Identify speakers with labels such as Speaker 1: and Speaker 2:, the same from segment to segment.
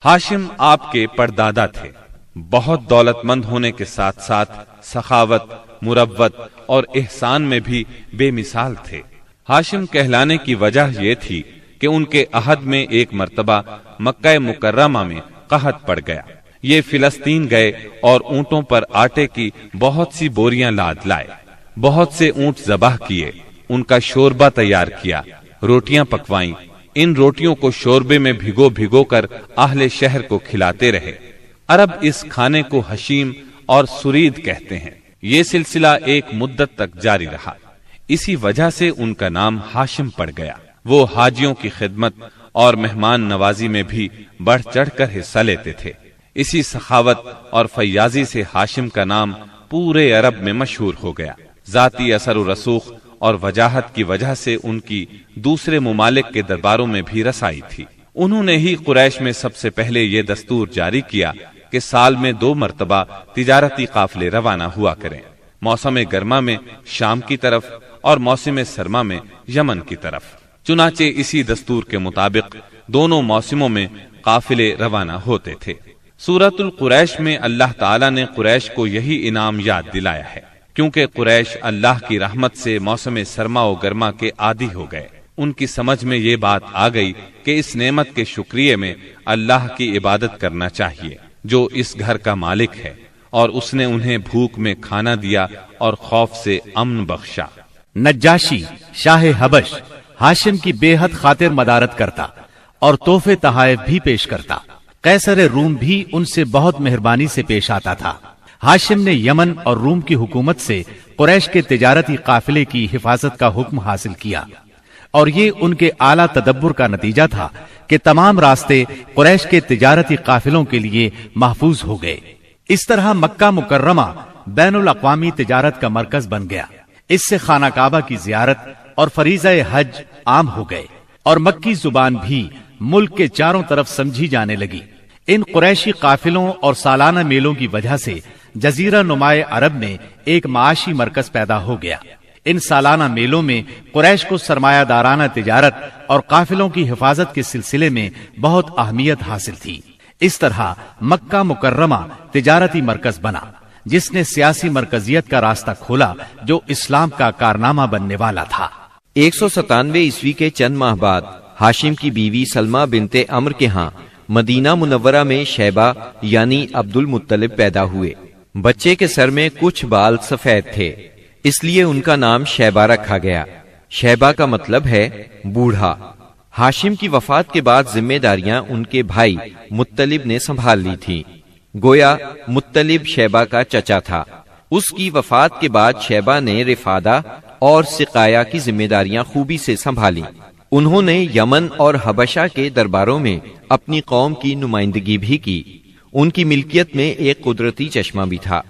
Speaker 1: ہاشم آپ کے پردادا تھے۔ بہت دولت مند ہونے کے ساتھ ساتھ سخاوت، مروت اور احسان میں بھی بے مثال تھے۔ ہاشم کہلانے کی وجہ یہ تھی کہ ان کے عہد میں ایک مرتبہ مکہ مکرمہ میں قحط پڑ گیا۔ یہ فلسطین گئے اور اونٹوں پر آٹے کی بہت سی بوریاں لاد لائے، بہت سے اونٹ ذبح کیے، ان کا شوربہ تیار کیا، روٹیاں پکوائیں۔ ان روٹیوں کو شوربے میں بھگو بھگو کر اہل شہر کو کھلاتے رہے۔ عرب اس کھانے کو حشیم اور سرید کہتے ہیں۔ یہ سلسلہ ایک مدت تک جاری رہا، اسی وجہ سے ان کا نام ہاشم پڑ گیا۔ وہ حاجیوں کی خدمت اور مہمان نوازی میں بھی بڑھ چڑھ کر حصہ لیتے تھے۔ اسی سخاوت اور فیاضی سے ہاشم کا نام پورے عرب میں مشہور ہو گیا۔ ذاتی اثر و رسوخ اور وجاہت کی وجہ سے ان کی دوسرے ممالک کے درباروں میں بھی رسائی تھی۔ انہوں نے ہی قریش میں سب سے پہلے یہ دستور جاری کیا کہ سال میں 2 مرتبہ تجارتی قافلے روانہ ہوا کریں، موسم گرما میں شام کی طرف اور موسم سرما میں یمن کی طرف۔ چنانچہ اسی دستور کے مطابق دونوں موسموں میں قافلے روانہ ہوتے تھے۔ سورۃ القریش میں اللہ تعالیٰ نے قریش کو یہی انعام یاد دلایا ہے، کیونکہ قریش اللہ کی رحمت سے موسم سرما و گرما کے عادی ہو گئے۔ ان کی سمجھ میں یہ بات آ گئی کہ اس نعمت کے شکریہ میں اللہ کی عبادت کرنا چاہیے جو اس گھر کا مالک ہے، اور اس نے انہیں بھوک میں کھانا دیا اور خوف سے امن بخشا۔
Speaker 2: نجاشی شاہ حبش ہاشم کی بے حد خاطر مدارت کرتا اور تحفے تحائف بھی پیش کرتا۔ قیصر روم بھی ان سے بہت مہربانی سے پیش آتا تھا۔ ہاشم نے یمن اور روم کی حکومت سے قریش کے تجارتی قافلے کی حفاظت کا حکم حاصل کیا، اور یہ ان کے اعلیٰ تدبر کا نتیجہ تھا کہ تمام راستے قریش کے تجارتی قافلوں کے لیے محفوظ ہو گئے۔ اس طرح مکہ مکرمہ بین الاقوامی تجارت کا مرکز بن گیا۔ اس سے خانہ کعبہ کی زیارت اور فریضہ حج عام ہو گئے، اور مکی زبان بھی ملک کے چاروں طرف سمجھی جانے لگی۔ ان قریشی قافلوں اور سالانہ میلوں کی وجہ سے جزیرہ نمائے عرب میں ایک معاشی مرکز پیدا ہو گیا۔ ان سالانہ میلوں میں قریش کو سرمایہ دارانہ تجارت اور قافلوں کی حفاظت کے سلسلے میں بہت اہمیت حاصل تھی۔ اس طرح مکہ مکرمہ تجارتی مرکز بنا، جس نے سیاسی مرکزیت کا راستہ کھولا جو اسلام کا کارنامہ بننے والا تھا۔
Speaker 3: 197 عیسوی کے چند ماہ بعد ہاشم کی بیوی سلمہ بنت عمرو کے ہاں مدینہ منورہ میں شیبہ یعنی عبد المطلب پیدا ہوئے۔ بچے کے سر میں کچھ بال سفید تھے، اس لیے ان کا نام شیبہ رکھا گیا۔ شیبہ کا مطلب ہے بوڑھا۔ ہاشم کی وفات کے بعد ذمہ داریاں ان کے بھائی مطلب نے سنبھال لی تھی۔ گویا مطلب شیبہ کا چچا تھا۔ اس کی وفات کے بعد شیبہ نے رفادہ اور سقایا کی ذمہ داریاں خوبی سے سنبھالی۔ انہوں نے یمن اور حبشہ کے درباروں میں اپنی قوم کی نمائندگی بھی کی۔ ان کی ملکیت میں ایک قدرتی چشمہ بھی تھا۔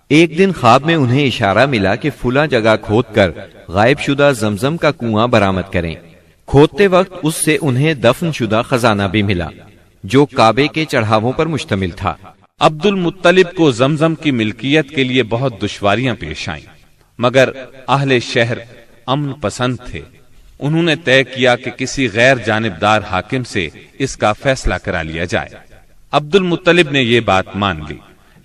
Speaker 3: ایک دن خواب میں انہیں اشارہ ملا کہ فلاں جگہ کھود کر غائب شدہ زمزم کا کنواں برآمد کریں۔ کھودتے وقت اس سے انہیں دفن شدہ خزانہ بھی ملا جو کعبے کے چڑھاووں پر مشتمل تھا۔
Speaker 1: عبد المطلب کو زمزم کی ملکیت کے لیے بہت دشواریاں پیش آئیں، مگر اہل شہر امن پسند تھے۔ انہوں نے طے کیا کہ کسی غیر جانبدار حاکم سے اس کا فیصلہ کرا لیا جائے۔ عبد المطلب نے یہ بات مان لی،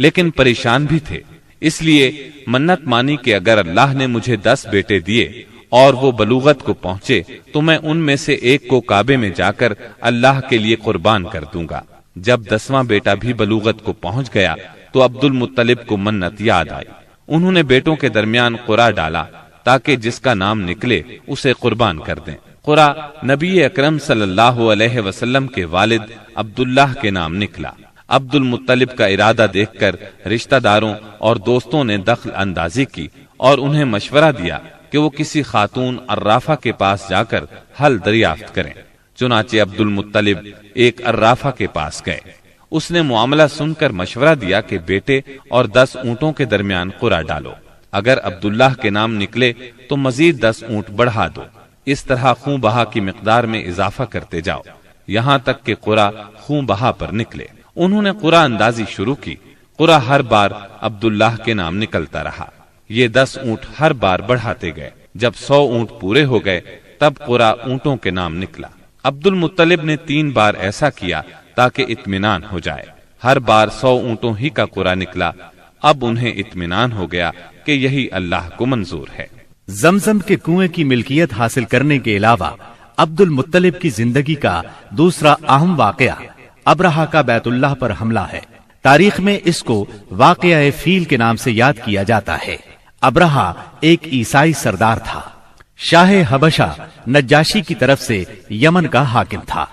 Speaker 1: لیکن پریشان بھی تھے، اس لیے منت مانی کہ اگر اللہ نے مجھے 10 بیٹے دیے اور وہ بلوغت کو پہنچے تو میں ان میں سے ایک کو کعبے میں جا کر اللہ کے لیے قربان کر دوں گا۔ جب 10واں بیٹا بھی بلوغت کو پہنچ گیا تو عبد المطلب کو منت یاد آئی۔ انہوں نے بیٹوں کے درمیان قرعہ ڈالا تاکہ جس کا نام نکلے اسے قربان کر دیں۔ قرعہ نبی اکرم صلی اللہ علیہ وسلم کے والد عبداللہ کے نام نکلا۔ عبد المطلب کا ارادہ دیکھ کر رشتہ داروں اور دوستوں نے دخل اندازی کی اور انہیں مشورہ دیا کہ وہ کسی خاتون عرافہ کے پاس جا کر حل دریافت کریں۔ چنانچہ عبد المطلب ایک عرافہ کے پاس گئے۔ اس نے معاملہ سن کر مشورہ دیا کہ بیٹے اور 10 اونٹوں کے درمیان قرعہ ڈالو، اگر عبداللہ کے نام نکلے تو مزید 10 اونٹ بڑھا دو، اس طرح خون بہا کی مقدار میں اضافہ کرتے جاؤ یہاں تک کہ قرعہ خون بہا پر نکلے۔ انہوں نے قرعہ اندازی شروع کی۔ قرعہ ہر بار عبداللہ کے نام نکلتا رہا۔ یہ 10 اونٹ ہر بار بڑھاتے گئے۔ جب 100 اونٹ پورے ہو گئے تب قرعہ اونٹوں کے نام نکلا۔ عبد المطلب نے 3 بار ایسا کیا تاکہ اطمینان ہو جائے۔ ہر بار 100 اونٹوں ہی کا قرعہ نکلا۔ اب انہیں اطمینان ہو گیا کہ یہی اللہ کو منظور ہے۔
Speaker 2: زمزم کے کنویں کی ملکیت حاصل کرنے کے علاوہ عبد المطلب کی زندگی کا دوسرا اہم واقعہ ابرہہ کا بیت اللہ پر حملہ ہے۔ تاریخ میں اس کو واقعہ فیل کے نام سے یاد کیا جاتا ہے۔ ابرہہ ایک عیسائی سردار تھا۔ شاہ حبشہ نجاشی کی طرف سے یمن کا حاکم تھا۔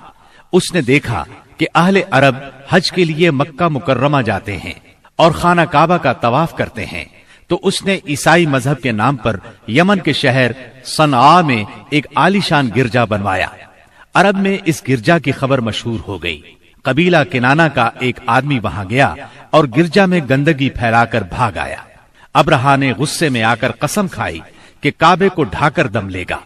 Speaker 2: اس نے دیکھا کہ اہل عرب حج کے لیے مکہ مکرمہ جاتے ہیں اور خانہ کعبہ کا طواف کرتے ہیں، تو اس نے عیسائی مذہب کے نام پر یمن کے شہر صنعاء میں ایک عالیشان گرجا بنوایا۔ عرب میں اس گرجا کی خبر مشہور ہو گئی۔ قبیلہ کنانہ کا ایک آدمی وہاں گیا اور گرجا میں گندگی پھیلا کر بھاگ آیا۔ ابرہہ نے غصے میں آ کر قسم کھائی کہ کعبے کو ڈھا کر دم لے گا۔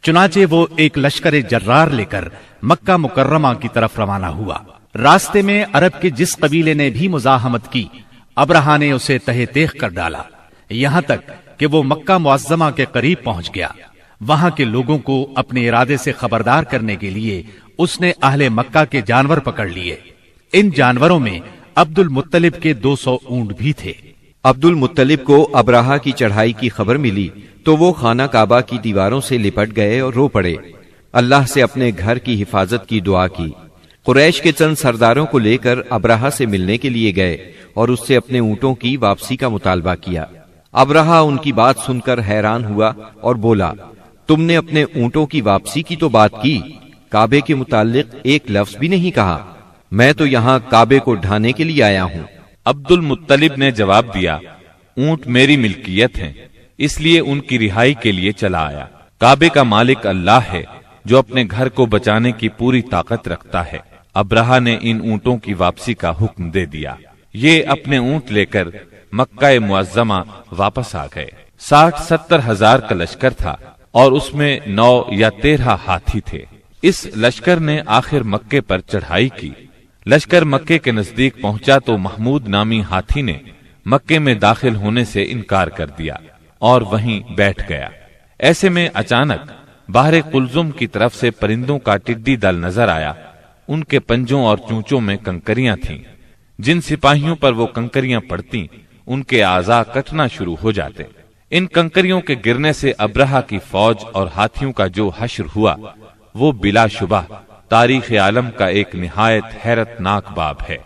Speaker 2: چنانچہ وہ ایک لشکر جرار لے کر مکہ مکرمہ کی طرف روانہ ہوا۔ راستے میں عرب کے جس قبیلے نے بھی مزاحمت کی، ابرہہ نے اسے تہہ تیغ کر ڈالا، یہاں تک کہ وہ مکہ معظمہ کے قریب پہنچ گیا۔ وہاں کے لوگوں کو اپنے ارادے سے خبردار کرنے کے لیے اس نے اہل مکہ کے جانور پکڑ لیے۔ ان جانوروں میں عبد المطلب کے 200 اونٹ بھی تھے۔
Speaker 3: عبد المطلب کو ابرہہ کی چڑھائی کی خبر ملی تو وہ خانہ کعبہ کی دیواروں سے لپٹ گئے اور رو پڑے۔ اللہ سے اپنے گھر کی حفاظت کی دعا کی۔ قریش کے چند سرداروں کو لے کر ابرہہ سے ملنے کے لیے گئے اور اس سے اپنے اونٹوں کی واپسی کا مطالبہ کیا۔ ابرہہ ان کی بات سن کر حیران ہوا اور بولا، تم نے اپنے اونٹوں کی واپسی کی تو بات کی، کعبے کے متعلق ایک لفظ بھی نہیں کہا۔ میں تو یہاں کعبے کو ڈھانے کے لیے آیا ہوں۔
Speaker 1: عبد المطلب نے جواب دیا، اونٹ میری ملکیت ہیں، اس لیے ان کی رہائی کے لیے چلا آیا۔ کعبے کا مالک اللہ ہے جو اپنے گھر کو بچانے کی پوری طاقت رکھتا ہے۔ ابرہہ نے ان اونٹوں کی واپسی کا حکم دے دیا۔ یہ اپنے اونٹ لے کر مکہ معظمہ واپس آ گئے۔ 60-70 ہزار کا لشکر تھا اور اس میں 9 یا 13 ہاتھی تھے۔ اس لشکر نے آخر مکے پر چڑھائی کی۔ لشکر مکے کے نزدیک پہنچا تو محمود نامی ہاتھی نے مکے میں داخل ہونے سے انکار کر دیا اور وہیں بیٹھ گیا۔ ایسے میں اچانک باہر قلزم کی طرف سے پرندوں کا ٹڈی دل نظر آیا۔ ان کے پنجوں اور چونچوں میں کنکریاں تھیں۔ جن سپاہیوں پر وہ کنکریاں پڑتی ان کے اعضاء کٹنا شروع ہو جاتے۔ ان کنکریوں کے گرنے سے ابرہہ کی فوج اور ہاتھیوں کا جو حشر ہوا وہ بلا شبہ تاریخ عالم کا ایک نہایت حیرت ناک باب ہے۔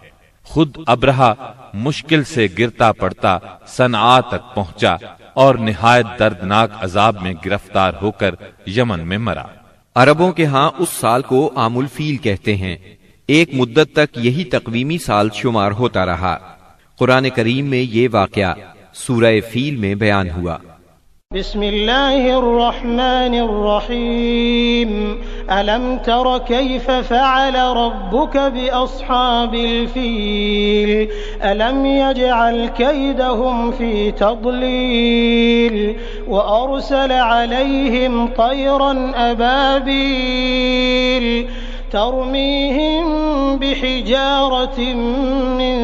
Speaker 1: خود ابرہہ مشکل سے گرتا پڑتا صنعاء تک پہنچا اور نہایت دردناک عذاب میں گرفتار ہو کر یمن میں مرا۔
Speaker 3: عربوں کے ہاں اس سال کو عام الفیل کہتے ہیں۔ ایک مدت تک یہی تقویمی سال شمار ہوتا رہا۔ قرآن کریم میں یہ واقعہ سورہ فیل میں بیان ہوا۔
Speaker 4: بسم اللہ الرحمن الرحیم ألم تر كيف فعل ربك بأصحاب الفيل ألم يجعل كيدهم في تضليل وأرسل عليهم طيرا أبابيل ترميهم بحجارة من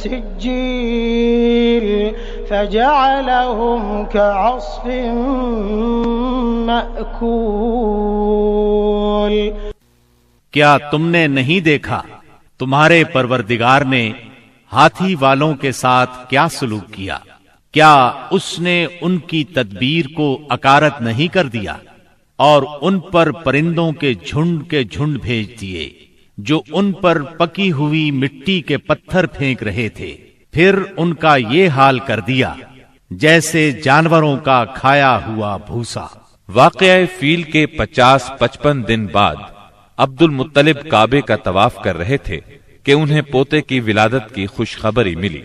Speaker 4: سجيل فجعلهم كعصف مأكول۔
Speaker 2: کیا تم نے نہیں دیکھا تمہارے پروردگار نے ہاتھی والوں کے ساتھ کیا سلوک کیا؟ کیا اس نے ان کی تدبیر کو اکارت نہیں کر دیا اور ان پر پرندوں کے جھنڈ بھیج دیے جو ان پر پکی ہوئی مٹی کے پتھر پھینک رہے تھے؟ پھر ان کا یہ حال کر دیا جیسے جانوروں کا کھایا ہوا بھوسا۔
Speaker 1: واقعہ فیل کے 50-55 دن بعد عبد المطلب کعبے کا طواف کر رہے تھے کہ انہیں پوتے کی ولادت کی خوشخبری ملی۔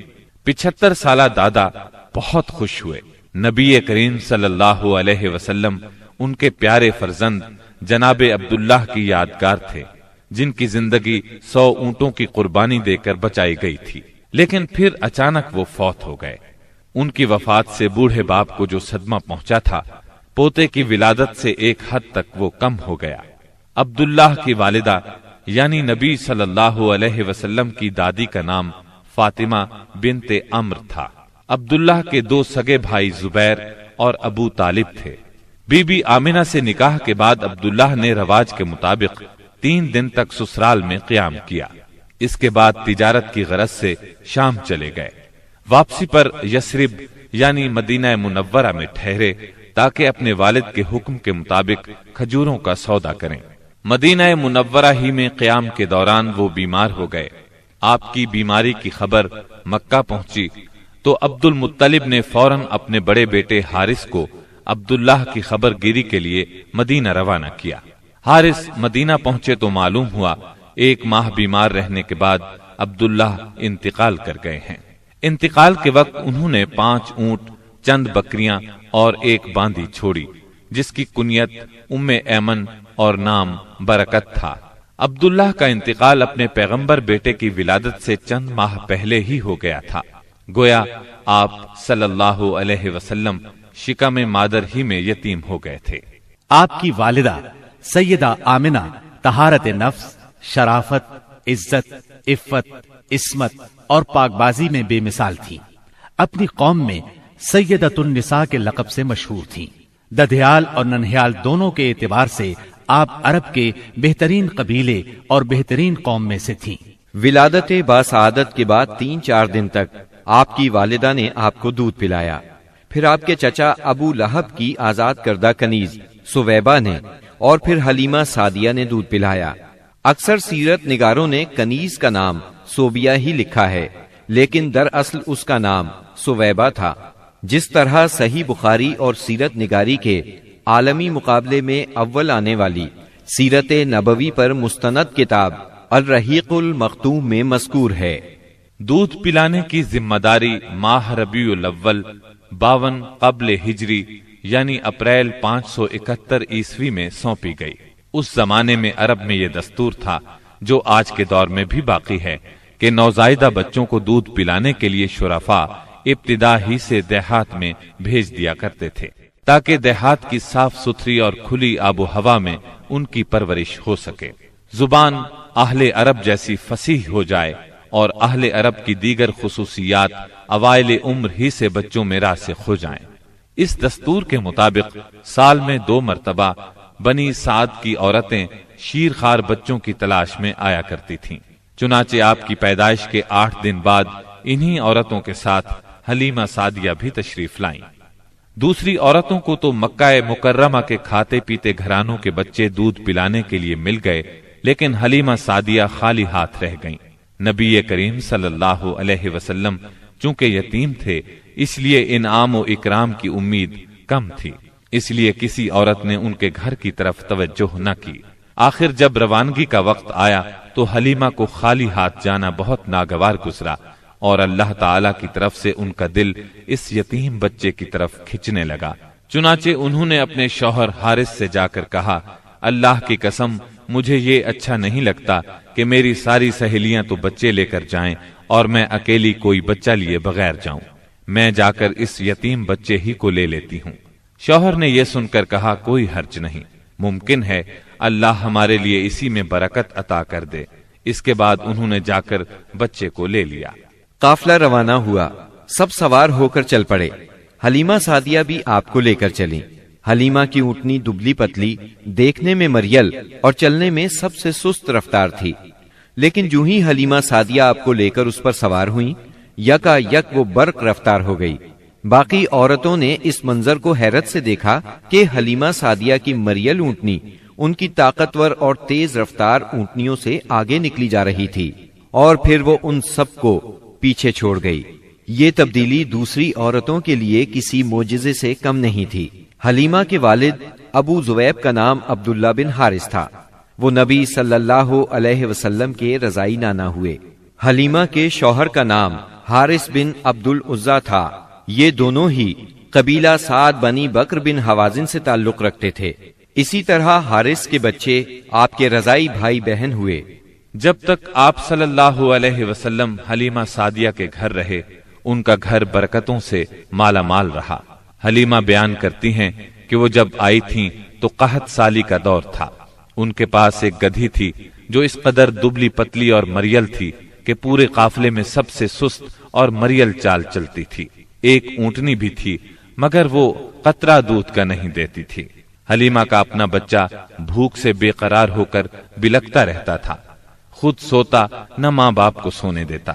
Speaker 1: 75 سالہ دادا بہت خوش ہوئے۔ نبی کریم صلی اللہ علیہ وسلم ان کے پیارے فرزند جناب عبداللہ کی یادگار تھے، جن کی زندگی 100 اونٹوں کی قربانی دے کر بچائی گئی تھی، لیکن پھر اچانک وہ فوت ہو گئے۔ ان کی وفات سے بوڑھے باپ کو جو صدمہ پہنچا تھا، پوتے کی ولادت سے ایک حد تک وہ کم ہو گیا۔ عبداللہ کی والدہ یعنی نبی صلی اللہ علیہ وسلم کی دادی کا نام فاطمہ بنت عمرو تھا۔ عبداللہ کے 2 سگے بھائی زبیر اور ابو طالب تھے۔ بی بی آمنہ سے نکاح کے بعد عبداللہ نے رواج کے مطابق 3 دن تک سسرال میں قیام کیا۔ اس کے بعد تجارت کی غرض سے شام چلے گئے۔ واپسی پر یثرب یعنی مدینہ منورہ میں ٹھہرے تاکہ اپنے والد کے حکم کے مطابق کھجوروں کا سودا کریں۔ مدینہ منورہ ہی میں قیام کے دوران وہ بیمار ہو گئے۔ آپ کی بیماری کی خبر مکہ پہنچی تو عبد المطلب نے فوراً اپنے بڑے بیٹے حارث کو عبداللہ کی خبر گیری کے لیے مدینہ روانہ کیا۔ حارث مدینہ پہنچے تو معلوم ہوا 1 ماہ بیمار رہنے کے بعد عبداللہ انتقال کر گئے ہیں۔ انتقال کے وقت انہوں نے 5 اونٹ، چند بکریاں اور 1 باندی چھوڑی، جس کی کنیت ام ایمن اور نام برکت تھا۔ عبداللہ کا انتقال اپنے پیغمبر بیٹے کی ولادت سے چند ماہ پہلے ہی ہو گیا تھا۔ گویا آپ صلی اللہ علیہ وسلم شکم مادر ہی میں یتیم ہو گئے تھے۔
Speaker 2: آپ کی والدہ سیدہ آمنہ طہارت نفس، شرافت، عزت، عفت، عصمت اور پاک بازی میں بے مثال تھی۔ اپنی قوم میں سیدۃ النساء کے لقب سے مشہور تھی۔ ددھیال اور ننہیال دونوں کے اعتبار سے آپ عرب کے بہترین قبیلے اور بہترین قوم میں سے تھیں۔
Speaker 3: ولادت باسعادت کے بعد 3-4 دن تک آپ کی والدہ نے آپ کو دودھ پلایا۔ پھر آپ کے چچا ابو لہب کی آزاد کردہ کنیز سویبہ نے اور پھر حلیمہ سعدیہ نے دودھ پلایا۔ اکثر سیرت نگاروں نے کنیز کا نام سوبیہ ہی لکھا ہے، لیکن دراصل اس کا نام سویبہ تھا۔ جس طرح صحیح بخاری اور سیرت نگاری کے عالمی مقابلے میں اول آنے والی سیرت نبوی پر مستند کتاب الرحیق المختوم میں مذکور ہے۔
Speaker 1: دودھ پلانے کی ذمہ داری ماہ ربیع الاول 52 قبل ہجری یعنی اپریل 571 عیسوی میں سونپی گئی۔ اس زمانے میں عرب میں یہ دستور تھا، جو آج کے دور میں بھی باقی ہے، کہ نوزائیدہ بچوں کو دودھ پلانے کے لیے شرفاء ابتدا ہی سے دیہات میں بھیج دیا کرتے تھے، تاکہ دیہات کی صاف ستھری اور کھلی آب و ہوا میں ان کی پرورش ہو سکے، زبان اہل عرب جیسی فصیح ہو جائے اور اہل عرب کی دیگر خصوصیات اوائل عمر ہی سے بچوں میں راسخ ہو جائیں۔ اس دستور کے مطابق سال میں 2 مرتبہ بنی سعد کی عورتیں شیرخوار بچوں کی تلاش میں آیا کرتی تھیں۔ چنانچہ آپ کی پیدائش کے 8 دن بعد انہی عورتوں کے ساتھ حلیمہ سعدیہ بھی تشریف لائیں۔ دوسری عورتوں کو تو مکہ مکرمہ کے کھاتے پیتے گھرانوں کے بچے دودھ پلانے کے لیے مل گئے، لیکن حلیمہ سعدیہ خالی ہاتھ رہ گئیں۔ نبی کریم صلی اللہ علیہ وسلم چونکہ یتیم تھے، اس لیے انعام و اکرام کی امید کم تھی، اس لیے کسی عورت نے ان کے گھر کی طرف توجہ نہ کی۔ آخر جب روانگی کا وقت آیا تو حلیمہ کو خالی ہاتھ جانا بہت ناگوار گزرا، اور اللہ تعالی کی طرف سے ان کا دل اس یتیم بچے کی طرف کھچنے لگا۔ چنانچہ انہوں نے اپنے شوہر حارث سے جا کر کہا، اللہ کی قسم مجھے یہ اچھا نہیں لگتا کہ میری ساری سہیلیاں تو بچے لے کر جائیں اور میں اکیلی کوئی بچہ لیے بغیر جاؤں، میں جا کر اس یتیم بچے ہی کو لے لیتی ہوں۔ شوہر نے یہ سن کر کہا، کوئی حرج نہیں، ممکن ہے اللہ ہمارے لیے اسی میں برکت عطا کر دے۔ اس کے بعد انہوں نے جا کر بچے کو لے لیا۔
Speaker 3: قافلہ روانہ ہوا، سب سوار ہو کر چل پڑے۔ حلیمہ سعدیہ بھی آپ کو لے کر چلیں۔ حلیمہ کی اونٹنی دبلی پتلی، دیکھنے میں مریل اور چلنے میں سب سے سست رفتار تھی، لیکن جو ہی حلیمہ سعدیہ آپ کو لے کر اس پر سوار ہوئیں، یکا یک وہ برق رفتار ہو گئی۔ باقی عورتوں نے اس منظر کو حیرت سے دیکھا کہ حلیمہ سعدیہ کی مریل اونٹنی ان کی طاقتور اور تیز رفتار اونٹنیوں سے آگے نکلی جا رہی تھی، اور پھر وہ ان سب کو پیچھے چھوڑ گئی۔ یہ تبدیلی دوسری عورتوں کے لیے کسی معجزے سے کم نہیں تھی۔ حلیمہ کے والد ابو زویب کا نام عبداللہ بن حارث تھا، وہ نبی صلی اللہ علیہ وسلم کے رضائی نانا ہوئے۔ حلیمہ کے شوہر کا نام حارث بن عبد العزیٰ تھا، یہ دونوں ہی قبیلہ سعد بنی بکر بن حوازن سے تعلق رکھتے تھے۔ اسی طرح حارث کے بچے آپ کے رضائی بھائی بہن ہوئے۔
Speaker 1: جب تک آپ صلی اللہ علیہ وسلم حلیمہ سعدیہ کے گھر رہے، ان کا گھر برکتوں سے مالا مال رہا۔ حلیمہ بیان کرتی ہیں کہ وہ جب آئی تھیں تو قحط سالی کا دور تھا۔ ان کے پاس ایک گدھی تھی جو اس قدر دبلی پتلی اور مریل تھی کہ پورے قافلے میں سب سے سست اور مریل چال چلتی تھی۔ ایک اونٹنی بھی تھی، مگر وہ قطرہ دودھ کا نہیں دیتی تھی۔ حلیمہ کا اپنا بچہ بھوک سے بے قرار ہو کر بلکتا رہتا تھا۔ خود سوتا نہ ماں باپ کو سونے دیتا،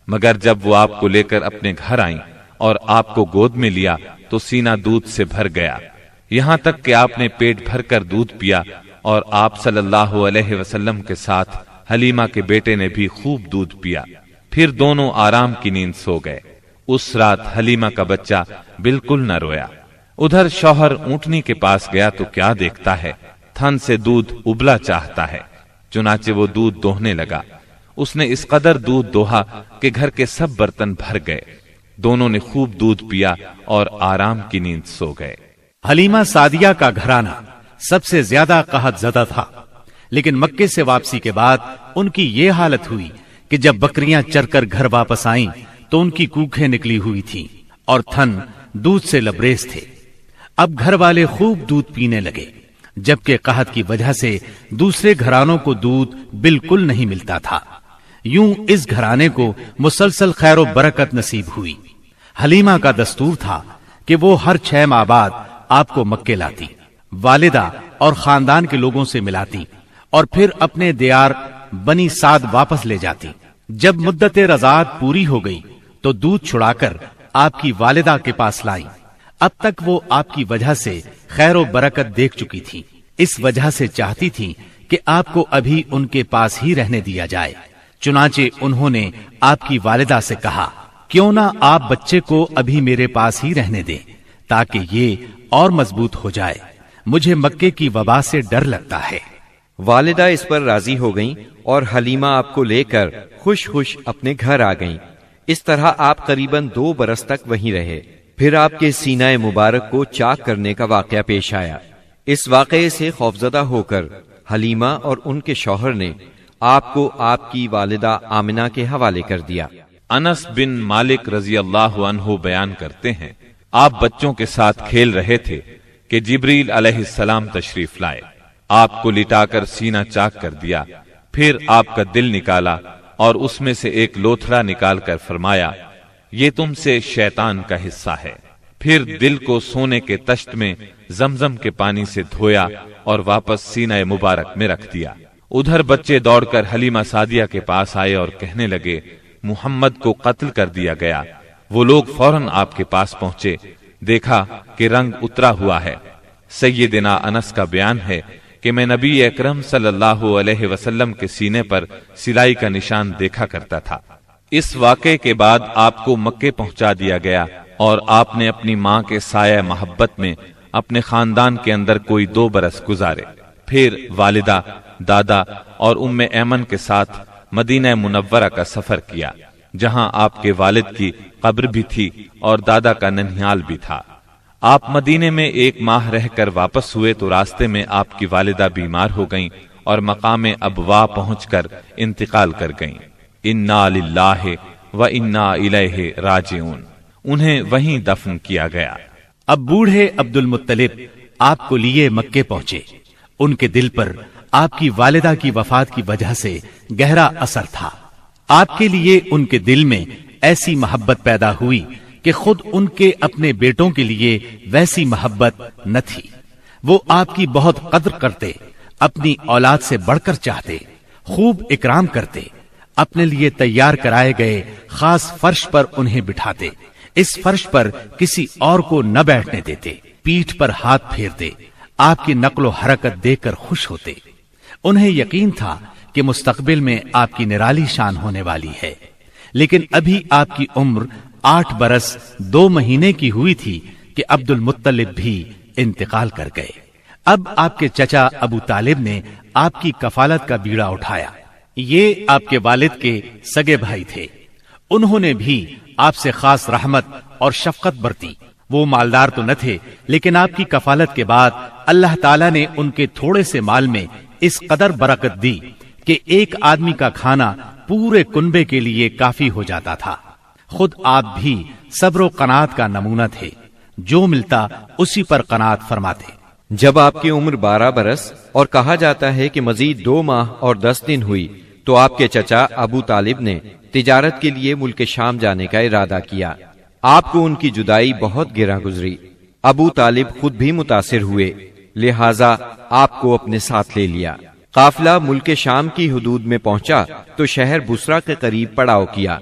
Speaker 1: مگر جب وہ آپ کو لے کر اپنے گھر آئیں اور آپ کو گود میں لیا تو سینہ دودھ سے بھر گیا، یہاں تک کہ آپ نے پیٹ بھر کر دودھ پیا، اور آپ صلی اللہ علیہ وسلم کے ساتھ حلیمہ کے بیٹے نے بھی خوب دودھ پیا، پھر دونوں آرام کی نیند سو گئے۔ اس رات حلیمہ کا بچہ بالکل نہ رویا۔ ادھر شوہر اونٹنی کے پاس گیا تو کیا دیکھتا ہے، تھن سے دودھ ابلا چاہتا ہے، چنانچہ وہ دودھ دوہنے لگا۔ اس نے اس قدر دودھ دوہا کہ گھر کے سب برتن بھر گئے۔ دونوں نے خوب دودھ پیا اور آرام کی نیند سو گئے۔
Speaker 2: حلیمہ سعدیہ کا گھرانہ سب سے زیادہ قحط زدہ تھا، لیکن مکے سے واپسی کے بعد ان کی یہ حالت ہوئی کہ جب بکریاں چر کر گھر واپس آئیں تو ان کی کوکھیں نکلی ہوئی تھیں اور تھن دودھ سے لبریز تھے۔ اب گھر والے خوب دودھ پینے لگے، جبکہ قحط کی وجہ سے دوسرے گھرانوں کو دودھ بالکل نہیں ملتا تھا۔ یوں اس گھرانے کو مسلسل خیر و برکت نصیب ہوئی۔ حلیمہ کا دستور تھا کہ وہ ہر 6 ماہ بعد آپ کو مکے لاتی، والدہ اور خاندان کے لوگوں سے ملاتی اور پھر اپنے دیار بنی سعد واپس لے جاتی۔ جب مدت رضاعت پوری ہو گئی تو دودھ چھڑا کر آپ کی والدہ کے پاس لائی۔ اب تک وہ آپ کی وجہ سے خیر و برکت دیکھ چکی تھی، اس وجہ سے چاہتی تھی کہ آپ کو ابھی ان کے پاس ہی رہنے دیا جائے۔ چنانچہ انہوں نے آپ کی والدہ سے کہا، کیوں نہ آپ بچے کو ابھی میرے پاس ہی رہنے دیں تاکہ یہ اور مضبوط ہو جائے، مجھے مکے کی وبا سے ڈر لگتا ہے۔
Speaker 3: والدہ اس پر راضی ہو گئیں اور حلیمہ آپ کو لے کر خوش خوش اپنے گھر آ گئیں۔ اس طرح آپ قریباً 2 برس تک وہیں رہے۔ پھر آپ کے سینہ مبارک کو چاک کرنے کا واقعہ پیش آیا۔ اس واقعے سے خوفزدہ ہو کر حلیمہ اور ان کے شوہر نے آپ کو آپ کی والدہ آمنہ کے حوالے کر دیا۔
Speaker 1: انس بن مالک رضی اللہ عنہ بیان کرتے ہیں، آپ بچوں کے ساتھ کھیل رہے تھے کہ جبریل علیہ السلام تشریف لائے، آپ کو لٹا کر سینہ چاک کر دیا، پھر آپ کا دل نکالا اور اس میں سے ایک لوتھڑا نکال کر فرمایا، یہ تم سے شیطان کا حصہ ہے۔ پھر دل کو سونے کے تشت میں زمزم کے پانی سے دھویا اور واپس سینہ مبارک میں رکھ دیا۔ ادھر بچے دوڑ کر حلیمہ سعدیہ کے پاس آئے اور کہنے لگے، محمد کو قتل کر دیا گیا۔ وہ لوگ فوراً آپ کے پاس پہنچے، دیکھا کہ رنگ اترا ہوا ہے۔ سیدنا انس کا بیان ہے کہ میں نبی اکرم صلی اللہ علیہ وسلم کے سینے پر سلائی کا نشان دیکھا کرتا تھا۔ اس واقعے کے بعد آپ کو مکے پہنچا دیا گیا اور آپ نے اپنی ماں کے سایہ محبت میں اپنے خاندان کے اندر کوئی 2 برس گزارے۔ پھر والدہ، دادا اور ام ایمن کے ساتھ مدینہ منورہ کا سفر کیا، جہاں آپ کے والد کی قبر بھی تھی اور دادا کا ننھیال بھی تھا۔ آپ مدینے میں 1 ماہ رہ کر واپس ہوئے تو راستے میں آپ کی والدہ بیمار ہو گئیں اور مقام ابوا پہنچ کر انتقال کر گئیں۔ انا للہ و انا الیہ راجعون، انہیں وہیں دفن کیا گیا۔
Speaker 2: اب بوڑھے عبد المطلب آپ کو لیے مکے پہنچے۔ ان کے دل پر آپ کی والدہ کی وفات کی وجہ سے گہرا اثر تھا۔ آپ کے لیے ان کے دل میں ایسی محبت پیدا ہوئی کہ خود ان کے اپنے بیٹوں کے لیے ویسی محبت نہ تھی۔ وہ آپ کی بہت قدر کرتے، اپنی اولاد سے بڑھ کر چاہتے، خوب اکرام کرتے، اپنے لیے تیار کرائے گئے خاص فرش پر انہیں بٹھاتے، اس فرش پر کسی اور کو نہ بیٹھنے دیتے، پیٹھ پر ہاتھ پھیرتے، آپ کی نقل و حرکت دیکھ کر خوش ہوتے۔ انہیں یقین تھا کہ مستقبل میں آپ کی نرالی شان ہونے والی ہے، لیکن ابھی آپ کی عمر 8 برس 2 مہینے کی ہوئی تھی کہ عبد المطلب بھی انتقال کر گئے۔ اب آپ کے چچا ابو طالب نے آپ کی کفالت کا بیڑا اٹھایا۔ یہ آپ کے والد کے سگے بھائی تھے، انہوں نے بھی آپ سے خاص رحمت اور شفقت برتی۔ وہ مالدار تو نہ تھے، لیکن آپ کی کفالت کے بعد اللہ تعالیٰ نے ان کے تھوڑے سے مال میں اس قدر برکت دی کہ ایک آدمی کا کھانا پورے کنبے کے لیے کافی ہو جاتا تھا۔ خود آپ بھی صبر و قناعت کا نمونہ تھے، جو ملتا اسی پر قناعت فرماتے۔
Speaker 3: جب آپ کی عمر 12 برس اور کہا جاتا ہے کہ مزید 2 ماہ اور 10 دن ہوئی تو آپ کے چچا ابو طالب نے تجارت کے لیے ملک شام جانے کا ارادہ کیا۔ آپ کو ان کی جدائی بہت گراں گزری۔ ابو طالب خود بھی متاثر ہوئے، لہٰذا آپ کو اپنے ساتھ لے لیا۔ قافلہ ملک شام کی حدود میں پہنچا تو شہر بسرا کے قریب پڑاؤ کیا۔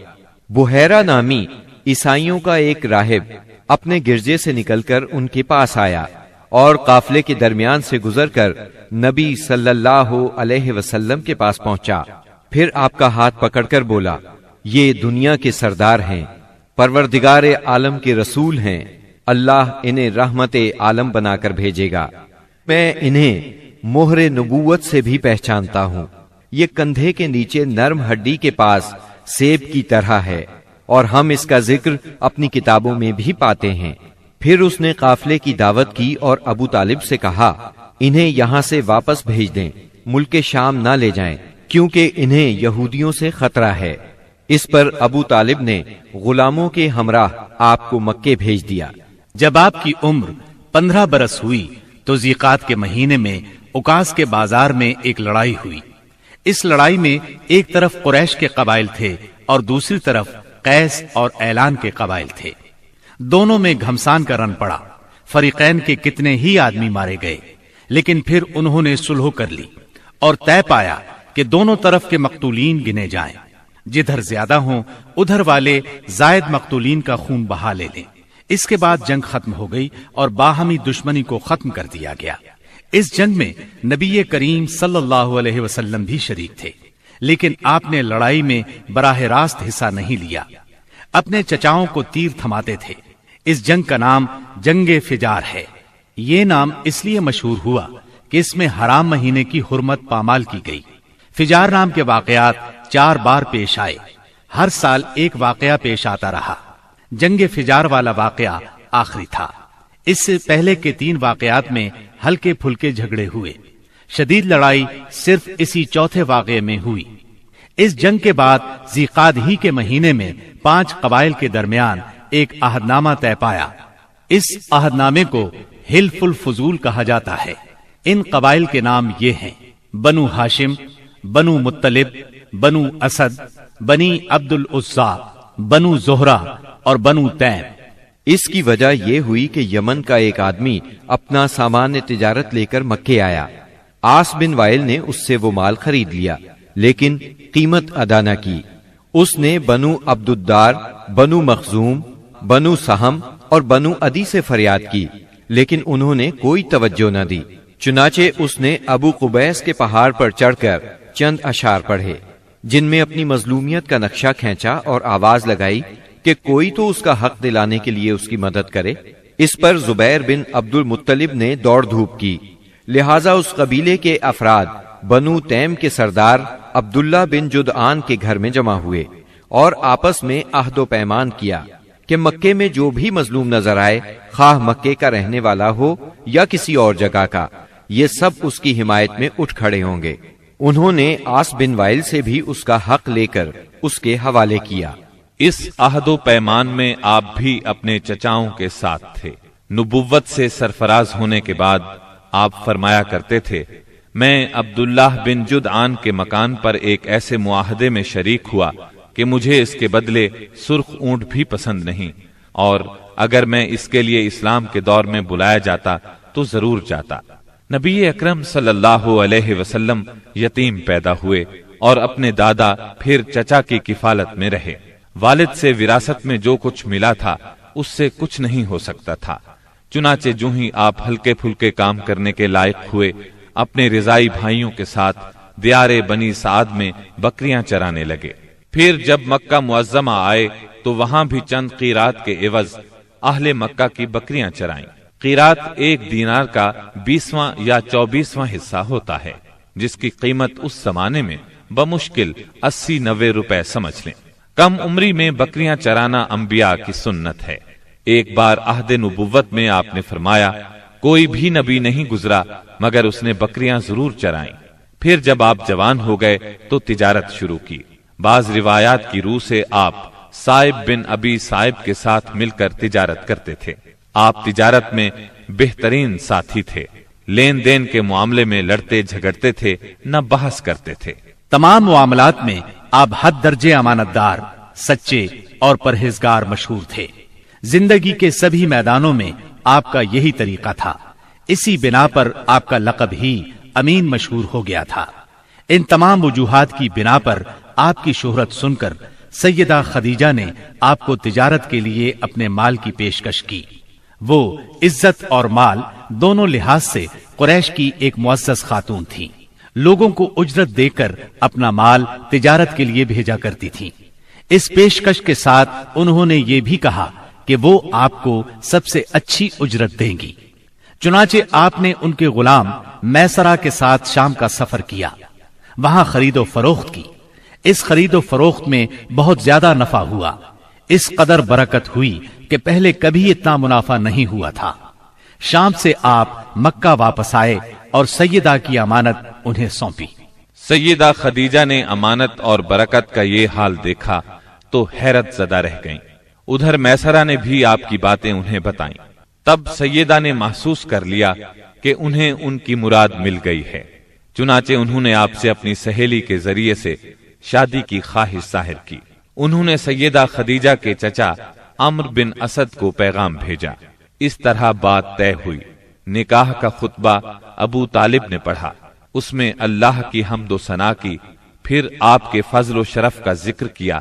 Speaker 3: بحیرہ نامی عیسائیوں کا ایک راہب اپنے گرجے سے نکل کر ان کے پاس آیا اور قافلے کے درمیان سے گزر کر نبی صلی اللہ علیہ وسلم کے پاس پہنچا۔ پھر آپ کا ہاتھ پکڑ کر بولا، یہ دنیا کے سردار ہیں، پروردگار عالم کے رسول ہیں، اللہ انہیں رحمت عالم بنا کر بھیجے گا۔ میں انہیں مہر نبوت سے بھی پہچانتا ہوں۔ یہ کندھے کے نیچے نرم ہڈی کے پاس سیب کی طرح ہے، اور ہم اس کا ذکر اپنی کتابوں میں بھی پاتے ہیں۔ پھر اس نے قافلے کی دعوت کی اور ابو طالب سے کہا، انہیں یہاں سے واپس بھیج دیں، ملک شام نہ لے جائیں، کیونکہ انہیں یہودیوں سے خطرہ ہے۔ اس پر ابو طالب نے غلاموں کے ہمراہ آپ کو مکے بھیج دیا۔
Speaker 2: جب آپ کی عمر 15 برس ہوئی تو ذیقات کے مہینے میں اکاس کے بازار میں ایک لڑائی ہوئی۔ اس لڑائی میں ایک طرف قریش کے قبائل تھے اور دوسری طرف قیس اور اعلان کے قبائل تھے۔ دونوں میں گھمسان کا رن پڑا۔ فریقین کے کتنے ہی آدمی مارے گئے، لیکن پھر انہوں نے صلح کر لی اور طے پایا کہ دونوں طرف کے مقتولین گنے جائیں۔ جدھر زیادہ ہوں ادھر والے زائد مقتولین کا خون بہا لے لیں۔ اس کے بعد جنگ ختم ہو گئی اور باہمی دشمنی کو ختم کر دیا گیا۔ اس جنگ میں نبی کریم صلی اللہ علیہ وسلم بھی شریک تھے، لیکن آپ نے لڑائی میں براہ راست حصہ نہیں لیا، اپنے چچاؤں کو تیر تھماتے تھے۔ اس جنگ کا نام جنگ فجار ہے۔ یہ نام اس لیے مشہور ہوا کہ اس میں حرام مہینے کی حرمت پامال کی گئی۔ فجار نام کے واقعات 4 بار پیش آئے، ہر سال ایک واقعہ پیش آتا رہا۔ جنگ فجار والا واقعہ آخری تھا۔ اس سے پہلے کے 3 واقعات میں ہلکے پھلکے جھگڑے ہوئے۔ شدید لڑائی صرف اسی چوتھے واقعے میں ہوئی۔ اس جنگ کے بعد ذیقعد ہی کے مہینے میں 5 قبائل کے درمیان ایک عہد نامہ طے پایا۔ اس عہد نامے کو حلف الفضول کہا جاتا ہے۔ ان قبائل کے نام یہ ہیں: بنو ہاشم، بنو مطلب، بنو اسد، بنی عبد العزا، بنو زہرہ اور بنو تیم۔
Speaker 3: اس کی وجہ یہ ہوئی کہ یمن کا ایک آدمی اپنا سامان تجارت لے کر مکے آیا۔ عاص بن وائل نے اس سے وہ مال خرید لیا، لیکن قیمت ادا نہ کی۔ اس نے بنو عبد الدار، بنو مخزوم، بنو سہم اور بنو عدی سے فریاد کی، لیکن انہوں نے کوئی توجہ نہ دی۔ چنانچہ اس نے ابو قبیس کے پہاڑ پر چڑھ کر چند اشعار پڑھے، جن میں اپنی مظلومیت کا نقشہ کھینچا اور آواز لگائی کہ کوئی تو اس کا حق دلانے کے لیے اس کی مدد کرے۔ اس پر زبیر بن عبد المطلب نے دوڑ دھوپ کی، لہٰذا اس قبیلے کے افراد بنو تیم کے سردار عبداللہ بن جدعان کے گھر میں جمع ہوئے اور آپس میں عہد و پیمان کیا کہ مکے میں جو بھی مظلوم نظر آئے، خواہ مکے کا رہنے والا ہو یا کسی اور جگہ کا، یہ سب اس کی حمایت میں اٹھ کھڑے ہوں گے۔ انہوں نے عاص بن وائل سے بھی اس کا حق لے کر اس کے حوالے کیا۔
Speaker 1: اس عہد و پیمان میں آپ بھی اپنے چچاؤں کے ساتھ تھے۔ نبوت سے سرفراز ہونے کے بعد آپ فرمایا کرتے تھے، میں عبداللہ بن جدعان کے مکان پر ایک ایسے معاہدے میں شریک ہوا کہ مجھے اس کے بدلے سرخ اونٹ بھی پسند نہیں، اور اگر میں اس کے لیے اسلام کے دور میں بلایا جاتا تو ضرور جاتا۔ نبی اکرم صلی اللہ علیہ وسلم یتیم پیدا ہوئے اور اپنے دادا پھر چچا کی کفالت میں رہے۔ والد سے وراثت میں جو کچھ ملا تھا اس سے کچھ نہیں ہو سکتا تھا۔ چنانچہ جو ہی آپ ہلکے پھلکے کام کرنے کے لائق ہوئے، اپنے رضائی بھائیوں کے ساتھ دیار بنی سعد میں بکریاں چرانے لگے۔ پھر جب مکہ معظمہ آئے تو وہاں بھی چند قیرات کے عوض اہل مکہ کی بکریاں چرائیں۔ قیرات 1 دینار کا 20واں یا 24واں حصہ ہوتا ہے، جس کی قیمت اس زمانے میں بمشکل 80-90 روپے سمجھ لیں۔ کم عمری میں بکریاں چرانا انبیاء کی سنت ہے۔ ایک بار عہد نبوت میں آپ نے فرمایا، کوئی بھی نبی نہیں گزرا مگر اس نے بکریاں ضرور چرائیں۔ پھر جب آپ جوان ہو گئے تو تجارت شروع کی۔ بعض روایات کی روح سے آپ صائب بن ابی صائب کے ساتھ مل کر تجارت کرتے تھے۔ آپ تجارت میں بہترین ساتھی تھے، لین دین کے معاملے میں لڑتے جھگڑتے تھے، نہ بحث کرتے تھے۔
Speaker 2: تمام معاملات میں آپ حد درجے امانت دار، سچے اور پرہیزگار مشہور تھے۔ زندگی کے سبھی میدانوں میں آپ کا یہی طریقہ تھا۔ اسی بنا پر آپ کا لقب ہی امین مشہور ہو گیا تھا۔ ان تمام وجوہات کی بنا پر آپ کی شہرت سن کر سیدہ خدیجہ نے آپ کو تجارت کے لیے اپنے مال کی پیشکش کی۔ وہ عزت اور مال دونوں لحاظ سے قریش کی ایک معزز خاتون تھی، لوگوں کو اجرت دے کر اپنا مال تجارت کے لیے بھیجا کرتی تھی۔ اس پیشکش کے ساتھ انہوں نے یہ بھی کہا کہ وہ آپ کو سب سے اچھی اجرت دیں گی۔ چنانچہ آپ نے ان کے غلام میسرہ کے ساتھ شام کا سفر کیا، وہاں خرید و فروخت کی۔ اس خرید و فروخت میں بہت زیادہ نفع ہوا، اس قدر برکت ہوئی کہ پہلے کبھی اتنا منافع نہیں ہوا تھا۔ شام سے آپ مکہ واپس آئے اور سیدہ کی امانت انہیں سونپی۔
Speaker 1: سیدہ خدیجہ نے امانت اور برکت کا یہ حال دیکھا تو حیرت زدہ رہ گئیں۔ ادھر میسرہ نے بھی آپ کی باتیں انہیں بتائیں۔ تب سیدہ نے محسوس کر لیا کہ انہیں ان کی مراد مل گئی ہے، چنانچہ انہوں نے آپ سے اپنی سہیلی کے ذریعے سے شادی کی خواہش ظاہر کی۔ انہوں نے سیدہ خدیجہ کے چچا عمرو بن اسد کو پیغام بھیجا۔ اس طرح بات طے ہوئی۔ نکاح کا خطبہ ابو طالب نے پڑھا، اس میں اللہ کی حمد و ثنا کی، پھر آپ کے فضل و شرف کا ذکر کیا۔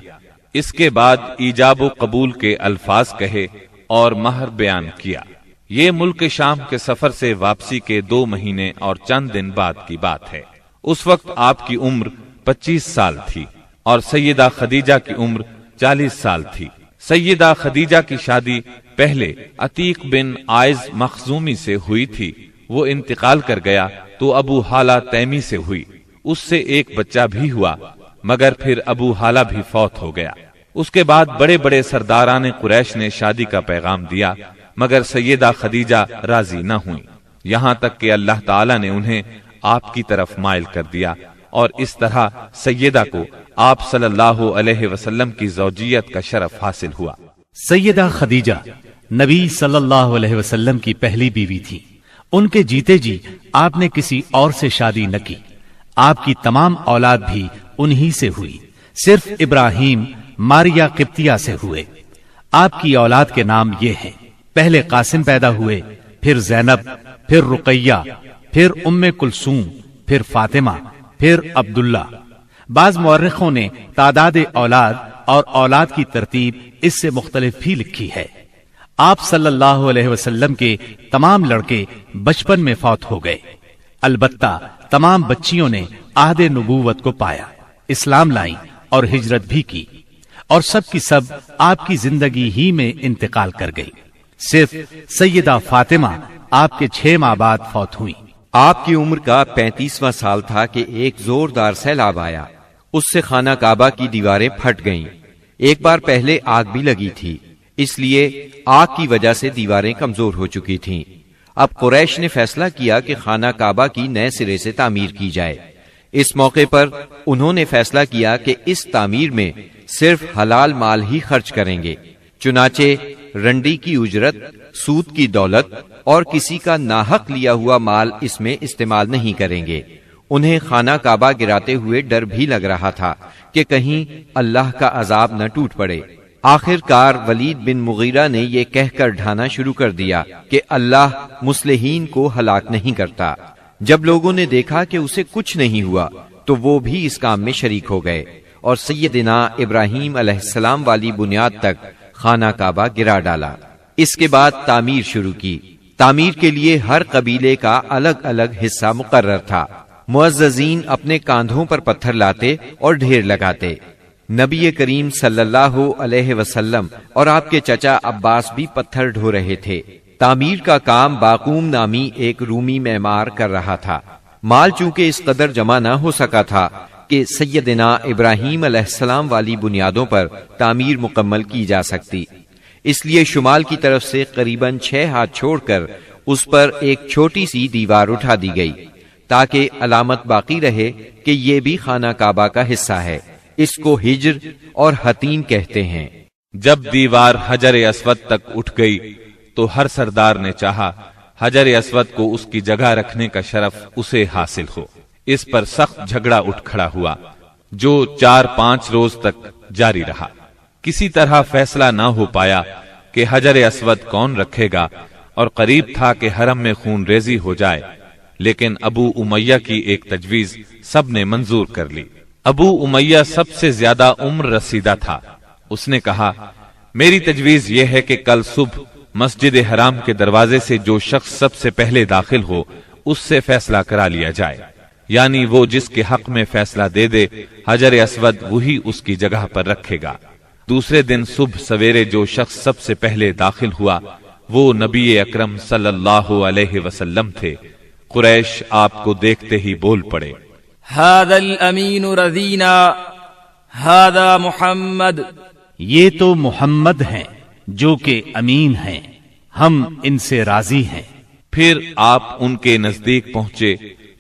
Speaker 1: اس کے بعد ایجاب و قبول کے الفاظ کہے اور مہر بیان کیا۔ یہ ملک شام کے سفر سے واپسی کے 2 مہینے اور چند دن بعد کی بات ہے۔ اس وقت آپ کی عمر 25 سال تھی اور سیدہ خدیجہ کی عمر 40 سال تھی۔ سیدہ خدیجہ کی شادی پہلے عتیق بن عائز مخزومی سے ہوئی تھی، وہ انتقال کر گیا تو ابو حالہ تیمی سے ہوئی، اس سے ایک بچہ بھی ہوا، مگر پھر ابو حالہ بھی فوت ہو گیا۔ اس کے بعد بڑے بڑے سرداران قریش نے شادی کا پیغام دیا، مگر سیدہ خدیجہ راضی نہ ہوئیں، یہاں تک کہ اللہ تعالی نے انہیں آپ کی طرف مائل کر دیا، اور اس طرح سیدہ کو آپ صلی اللہ علیہ وسلم کی زوجیت کا شرف حاصل ہوا۔
Speaker 2: سیدہ خدیجہ نبی صلی اللہ علیہ وسلم کی پہلی بیوی تھی۔ ان کے جیتے جی آپ نے کسی اور سے شادی نہ کی۔ آپ کی تمام اولاد بھی انہی سے ہوئی، صرف ابراہیم ماریا قبطیہ سے ہوئے۔ آپ کی اولاد کے نام یہ ہیں: پہلے قاسم پیدا ہوئے، پھر زینب، پھر رقیہ، پھر ام کلثوم، پھر فاطمہ، پھر عبداللہ۔ بعض مورخوں نے تعداد اولاد اور اولاد کی ترتیب اس سے مختلف بھی لکھی ہے۔ آپ صلی اللہ علیہ وسلم کے تمام لڑکے بچپن میں فوت ہو گئے، البتہ تمام بچیوں نے عہد نبوت کو پایا، اسلام لائیں اور ہجرت بھی کی، اور سب کی سب آپ کی زندگی ہی میں انتقال کر گئی۔ صرف سیدہ فاطمہ آپ کے 6 ماہ بعد فوت ہوئی۔
Speaker 3: آپ کی عمر کا 35واں سال تھا کہ ایک زوردار سیلاب آیا، اس سے خانہ کعبہ کی دیواریں پھٹ گئیں۔ ایک بار پہلے آگ بھی لگی تھی، اس لیے آگ کی وجہ سے دیواریں کمزور ہو چکی تھیں۔ اب قریش نے فیصلہ کیا کہ خانہ کعبہ کی نئے سرے سے تعمیر کی جائے۔ اس موقع پر انہوں نے فیصلہ کیا کہ اس تعمیر میں صرف حلال مال ہی خرچ کریں گے، چنانچہ رنڈی کی اجرت، سود کی دولت اور کسی کا ناحق لیا ہوا مال اس میں استعمال نہیں کریں گے۔ انہیں خانہ کعبہ گراتے ہوئے ڈر بھی لگ رہا تھا کہ کہیں اللہ کا عذاب نہ ٹوٹ پڑے۔ آخر کار ولید بن مغیرہ نے یہ کہہ کر ڈھانا شروع کر دیا کہ اللہ مصلحین کو ہلاک نہیں کرتا۔ جب لوگوں نے دیکھا کہ اسے کچھ نہیں ہوا تو وہ بھی اس کام میں شریک ہو گئے اور سیدنا ابراہیم علیہ السلام والی بنیاد تک خانہ کعبہ گرا ڈالا۔ اس کے بعد تعمیر شروع کی۔ تعمیر کے لیے ہر قبیلے کا الگ الگ حصہ مقرر تھا۔ معززین اپنے کاندھوں پر پتھر لاتے اور ڈھیر لگاتے۔ نبی کریم صلی اللہ علیہ وسلم اور آپ کے چچا عباس بھی پتھر ڈھو رہے تھے۔ تعمیر کا کام باقوم نامی ایک رومی معمار کر رہا تھا۔ مال چونکہ اس قدر جمع نہ ہو سکا تھا کہ سیدنا ابراہیم علیہ السلام والی بنیادوں پر تعمیر مکمل کی جا سکتی، اس لیے شمال کی طرف سے قریباً 6 ہاتھ چھوڑ کر اس پر ایک چھوٹی سی دیوار اٹھا دی گئی تاکہ علامت باقی رہے کہ یہ بھی خانہ کعبہ کا حصہ ہے۔ اس کو ہجر اور حتیم کہتے ہیں۔
Speaker 1: جب دیوار حجر اسود تک اٹھ گئی تو ہر سردار نے چاہا حجر اسود کو اس کی جگہ رکھنے کا شرف اسے حاصل ہو۔ اس پر سخت جھگڑا اٹھ کھڑا ہوا جو 4-5 روز تک جاری رہا۔ کسی طرح فیصلہ نہ ہو پایا کہ حجر اسود کون رکھے گا، اور قریب تھا کہ حرم میں خون ریزی ہو جائے۔ لیکن ابو امیہ کی ایک تجویز سب نے منظور کر لی۔ ابو امیہ سب سے زیادہ عمر رسیدہ تھا۔ اس نے کہا، میری تجویز یہ ہے کہ کل صبح مسجد حرام کے دروازے سے جو شخص سب سے پہلے داخل ہو اس سے فیصلہ کرا لیا جائے، یعنی وہ جس کے حق میں فیصلہ دے دے حجر اسود وہی اس کی جگہ پر رکھے گا۔ دوسرے دن صبح سویرے جو شخص سب سے پہلے داخل ہوا وہ نبی اکرم صلی اللہ علیہ وسلم تھے۔ قریش آپ کو دیکھتے ہی بول پڑے،
Speaker 5: هذا الامین رضینا هذا محمد،
Speaker 2: یہ تو محمد ہیں جو کہ امین ہیں، ہم ان سے راضی ہیں۔
Speaker 1: پھر آپ ان کے نزدیک پہنچے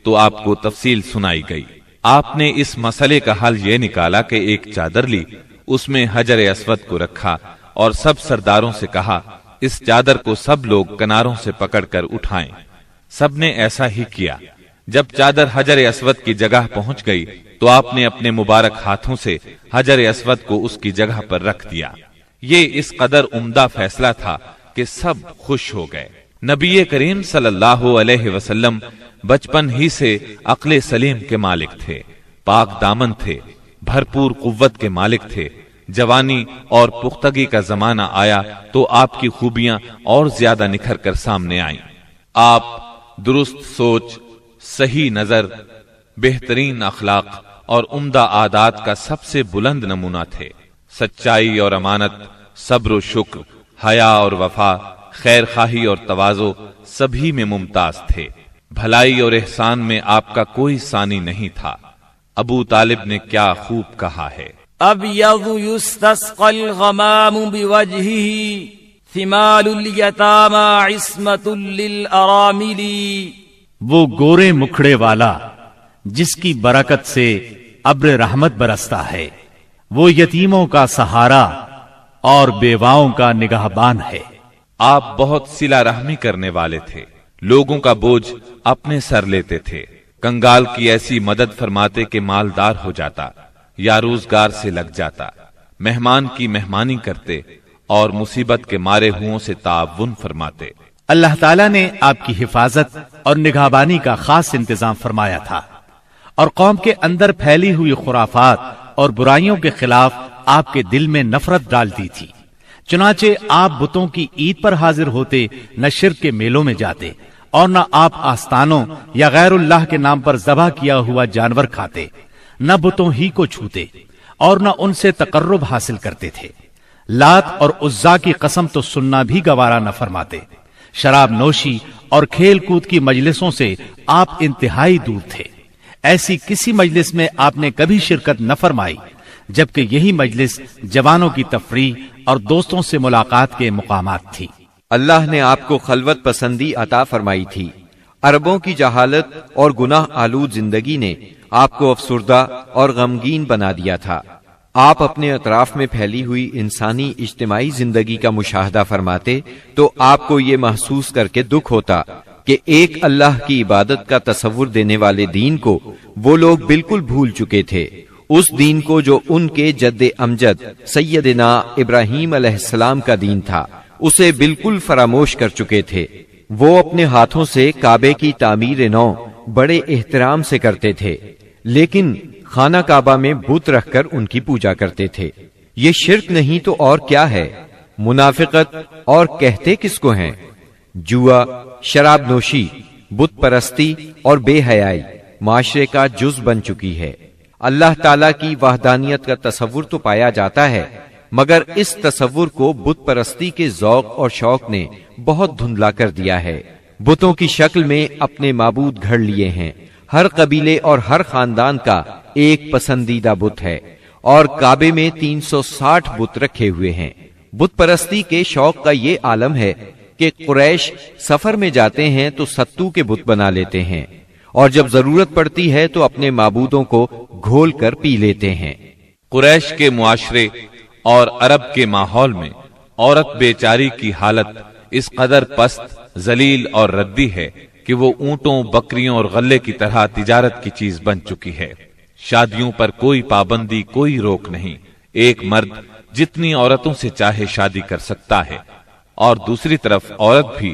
Speaker 1: تو آپ کو تفصیل سنائی گئی۔ آپ نے اس مسئلے کا حل یہ نکالا کہ ایک چادر لی، اس میں حجر اسود کو رکھا اور سب سرداروں سے کہا اس چادر کو سب لوگ کناروں سے پکڑ کر اٹھائیں۔ سب نے ایسا ہی کیا۔ جب چادر حجر اسود کی جگہ پہنچ گئی تو آپ نے اپنے مبارک ہاتھوں سے حجر اسود کو اس کی جگہ پر رکھ دیا۔ یہ اس قدر عمدہ فیصلہ تھا کہ سب خوش ہو گئے۔ نبی کریم صلی اللہ علیہ وسلم بچپن ہی سے عقل سلیم کے مالک تھے، پاک دامن تھے، بھرپور قوت کے مالک تھے۔ جوانی اور پختگی کا زمانہ آیا تو آپ کی خوبیاں اور زیادہ نکھر کر سامنے آئیں۔ آپ درست سوچ، صحیح نظر، بہترین اخلاق اور عمدہ عادات کا سب سے بلند نمونہ تھے۔ سچائی اور امانت، صبر و شکر، حیا اور وفا، خیر خواہی اور تواضع سبھی میں ممتاز تھے۔ بھلائی اور احسان میں آپ کا کوئی ثانی نہیں تھا۔ ابو طالب نے کیا خوب کہا ہے،
Speaker 5: ابیض یستسقى الغمام بوجهه ثمال الیتامى عصمۃ للارامل،
Speaker 2: وہ گورے مکھڑے والا جس کی برکت سے ابر رحمت برستا ہے، وہ یتیموں کا سہارا اور بیواؤں کا نگہبان ہے۔
Speaker 1: آپ بہت صلہ رحمی کرنے والے تھے، لوگوں کا بوجھ اپنے سر لیتے تھے، کنگال کی ایسی مدد فرماتے کہ مالدار ہو جاتا یا روزگار سے لگ جاتا، مہمان کی مہمانی کرتے اور مصیبت کے مارے ہوں سے تعاون فرماتے۔
Speaker 2: اللہ تعالیٰ نے آپ کی حفاظت اور نگہبانی کا خاص انتظام فرمایا تھا اور قوم کے اندر پھیلی ہوئی خرافات اور برائیوں کے خلاف آپ کے دل میں نفرت ڈال دی تھی۔ چنانچہ آپ بتوں کی عید پر حاضر ہوتے، نہ شرک کے میلوں میں جاتے اور نہ آپ آستانوں یا غیر اللہ کے نام پر ذبح کیا ہوا جانور کھاتے، نہ بتوں ہی کو چھوتے اور نہ ان سے تقرب حاصل کرتے تھے۔ لات اور عزا کی قسم تو سننا بھی گوارا نہ فرماتے۔ شراب نوشی اور کھیل کود کی مجلسوں سے آپ انتہائی دور تھے۔ ایسی کسی مجلس میں آپ نے کبھی شرکت نہ فرمائی، جبکہ یہی مجلس جوانوں کی تفریح اور دوستوں سے ملاقات کے مقامات تھی۔
Speaker 3: اللہ نے آپ کو خلوت پسندی عطا فرمائی تھی۔ عربوں کی جہالت اور گناہ آلود زندگی نے آپ کو افسردہ اور غمگین بنا دیا تھا۔ آپ اپنے اطراف میں پھیلی ہوئی انسانی اجتماعی زندگی کا مشاہدہ فرماتے تو آپ کو یہ محسوس کر کے دکھ ہوتا کہ ایک اللہ کی عبادت کا تصور دینے والے دین کو وہ لوگ بالکل بھول چکے تھے، اس دین کو جو ان کے جد امجد سیدنا ابراہیم علیہ السلام کا دین تھا، اسے بالکل فراموش کر چکے تھے۔ وہ اپنے ہاتھوں سے کعبے کی تعمیر نو بڑے احترام سے کرتے تھے، لیکن خانہ کعبہ میں بت رکھ کر ان کی پوجا کرتے تھے۔ یہ شرک نہیں تو اور کیا ہے؟ منافقت اور کہتے کس کو ہیں؟ جوا، شراب نوشی، بت پرستی اور بے حیائی معاشرے کا جز بن چکی ہے۔ اللہ تعالیٰ کی وحدانیت کا تصور تو پایا جاتا ہے، مگر اس تصور کو بت پرستی کے ذوق اور شوق نے بہت دھندلا کر دیا ہے۔ بتوں کی شکل میں اپنے معبود گھڑ لیے ہیں۔ ہر قبیلے اور ہر خاندان کا ایک پسندیدہ بت ہے اور کعبے میں 360 بت رکھے ہوئے ہیں۔ بت پرستی کے شوق کا یہ عالم ہے کہ قریش سفر میں جاتے ہیں تو ستو کے بت بنا لیتے ہیں اور جب ضرورت پڑتی ہے تو اپنے معبودوں کو گھول کر پی لیتے ہیں۔
Speaker 1: قریش کے معاشرے اور عرب کے ماحول میں عورت بیچاری کی حالت اس قدر پست، ذلیل اور ردی ہے کہ وہ اونٹوں، بکریوں اور غلے کی طرح تجارت کی چیز بن چکی ہے۔ شادیوں پر کوئی پابندی، کوئی روک نہیں۔ ایک مرد جتنی عورتوں سے چاہے شادی کر سکتا ہے اور دوسری طرف عورت بھی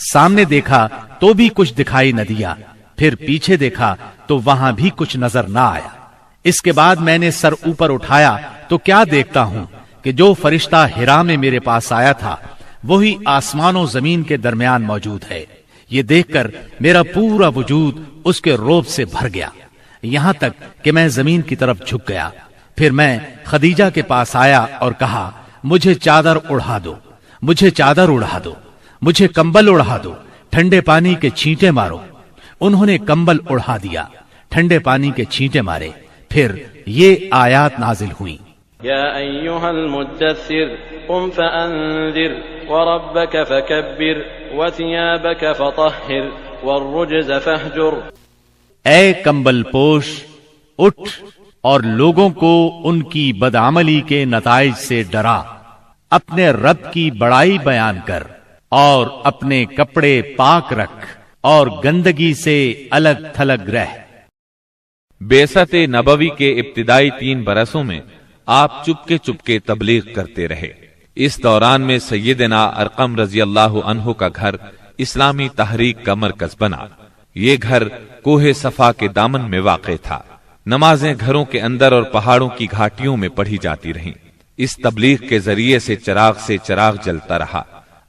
Speaker 2: سامنے دیکھا تو بھی کچھ دکھائی نہ دیا، پھر پیچھے دیکھا تو وہاں بھی کچھ نظر نہ آیا۔ اس کے بعد میں نے سر اوپر اٹھایا تو کیا دیکھتا ہوں کہ جو فرشتہ ہرا میں میرے پاس آیا تھا وہی آسمان و زمین کے درمیان موجود ہے۔ یہ دیکھ کر میرا پورا وجود اس کے روب سے بھر گیا، یہاں تک کہ میں زمین کی طرف جھک گیا۔ پھر میں خدیجہ کے پاس آیا اور کہا، مجھے چادر اڑا دو، مجھے چادر اڑا دو، مجھے کمبل اڑا دو، ٹھنڈے پانی کے چھینٹے مارو۔ انہوں نے کمبل اڑا دیا، ٹھنڈے پانی کے چھینٹے مارے، پھر یہ آیات نازل ہوئیں۔
Speaker 6: یا ایھا المدثر قم فانذر وربک فکبر وثیابک فطہر والرجز فاہجر۔
Speaker 2: اے کمبل پوش، اٹھ اور لوگوں کو ان کی بدعملی کے نتائج سے ڈرا، اپنے رب کی بڑائی بیان کر اور اپنے کپڑے پاک رکھ اور گندگی سے الگ تھلگ رہ۔
Speaker 1: بعثت نبوی کے ابتدائی 3 برسوں میں آپ چپکے تبلیغ کرتے رہے۔ اس دوران میں سیدنا ارقم رضی اللہ عنہ کا گھر اسلامی تحریک کا مرکز بنا۔ یہ گھر کوہ صفا کے دامن میں واقع تھا۔ نمازیں گھروں کے اندر اور پہاڑوں کی گھاٹیوں میں پڑھی جاتی رہیں۔ اس تبلیغ کے ذریعے سے چراغ جلتا رہا۔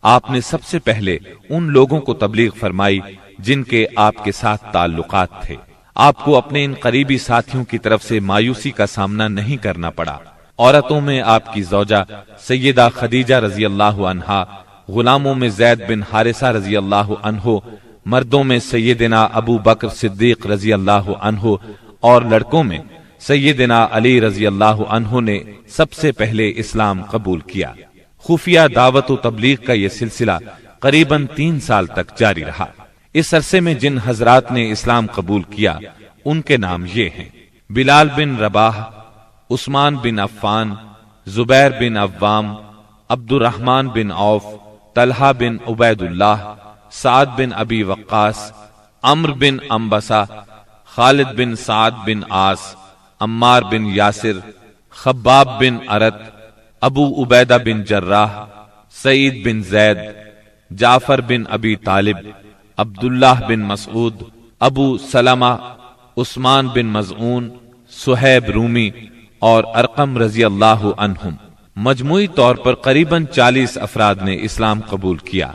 Speaker 1: آپ نے سب سے پہلے ان لوگوں کو تبلیغ فرمائی جن کے آپ کے ساتھ تعلقات تھے۔ آپ کو اپنے ان قریبی ساتھیوں کی طرف سے مایوسی کا سامنا نہیں کرنا پڑا۔ عورتوں میں آپ کی زوجہ سیدہ خدیجہ رضی اللہ عنہا، غلاموں میں زید بن حارثہ رضی اللہ عنہ، مردوں میں سیدنا ابو بکر صدیق رضی اللہ عنہ اور لڑکوں میں سیدنا علی رضی اللہ عنہ نے سب سے پہلے اسلام قبول کیا۔ خفیہ دعوت و تبلیغ کا یہ سلسلہ قریباً 3 سال تک جاری رہا۔ اس عرصے میں جن حضرات نے اسلام قبول کیا ان کے نام یہ ہیں: بلال بن رباح، عثمان بن عفان، زبیر بن عوام، عبد الرحمن بن عوف، طلحہ بن عبید اللہ، سعد بن ابی وقاص، عمرو بن انبسہ، خالد بن سعد بن عاص، عمار بن یاسر، خباب بن ارت، ابو عبیدہ بن جراح، سعید بن زید، جعفر بن ابی طالب، عبداللہ بن مسعود، ابو سلمہ، عثمان بن مظعون، صہیب رومی اور ارقم رضی اللہ عنہم۔ مجموعی طور پر قریباً 40 افراد نے اسلام قبول کیا۔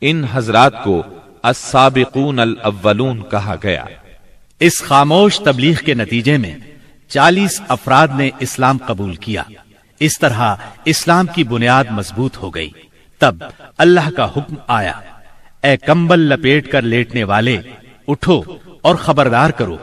Speaker 1: ان حضرات کو السابقون الاولون کہا گیا۔
Speaker 2: اس خاموش تبلیغ کے نتیجے میں 40 افراد نے اسلام قبول کیا۔ اس طرح اسلام کی بنیاد مضبوط ہو گئی۔ تب اللہ کا حکم آیا، اے کمبل لپیٹ کر لیٹنے والے، اٹھو اور خبردار کرو،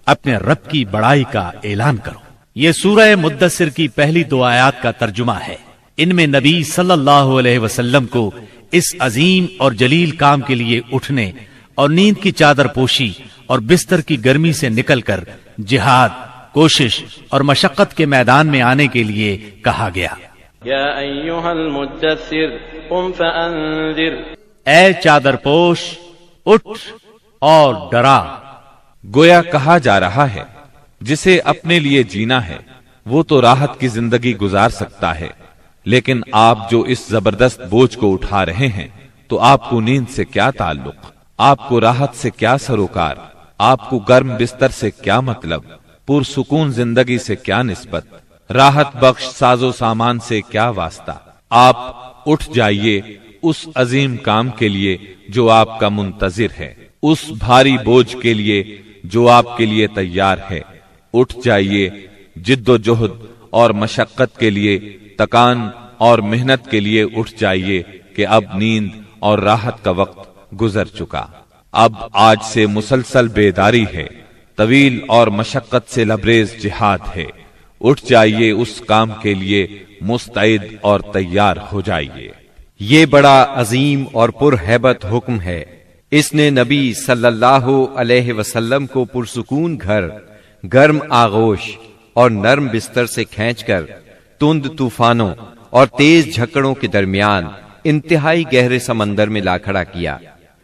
Speaker 2: اپنے رب کی بڑائی کا اعلان کرو۔ یہ سورہ مدثر کی پہلی 2 آیات کا ترجمہ ہے۔ ان میں نبی صلی اللہ علیہ وسلم کو اس عظیم اور جلیل کام کے لیے اٹھنے اور نیند کی چادر پوشی اور بستر کی گرمی سے نکل کر جہاد، کوشش اور مشقت کے میدان میں آنے کے لیے کہا گیا۔
Speaker 6: یا ایھا المدثر قم فانذر،
Speaker 2: اے چادر پوش، اٹھ اور ڈرا۔
Speaker 1: گویا کہا جا رہا ہے جسے اپنے لیے جینا ہے وہ تو راحت کی زندگی گزار سکتا ہے، لیکن آپ جو اس زبردست بوجھ کو اٹھا رہے ہیں تو آپ کو نیند سے کیا تعلق، آپ کو راحت سے کیا سروکار، آپ کو گرم بستر سے کیا مطلب، پرسکون زندگی سے کیا نسبت، راحت بخش ساز و سامان سے کیا واسطہ۔ آپ اٹھ جائیے اس عظیم کام کے لیے جو آپ کا منتظر ہے، اس بھاری بوجھ کے لیے جو آپ کے لیے تیار ہے۔ اٹھ جائیے جد و جہد اور مشقت کے لیے، تکان اور محنت کے لیے اٹھ جائیے کہ اب نیند اور راحت کا وقت گزر چکا۔ اب آج سے مسلسل بیداری ہے، طویل اور مشقت سے لبریز جہاد ہے۔ اٹھ جائیے اس کام کے لیے مستعد اور تیار ہو جائیے۔
Speaker 3: یہ بڑا عظیم اور پرہیبت حکم ہے۔ اس نے نبی صلی اللہ علیہ وسلم کو پرسکون گھر، گرم آغوش اور نرم بستر سے کھینچ کر تند طوفانوں اور تیز جھکڑوں کے درمیان انتہائی گہرے سمندر میں لا کھڑا کیا،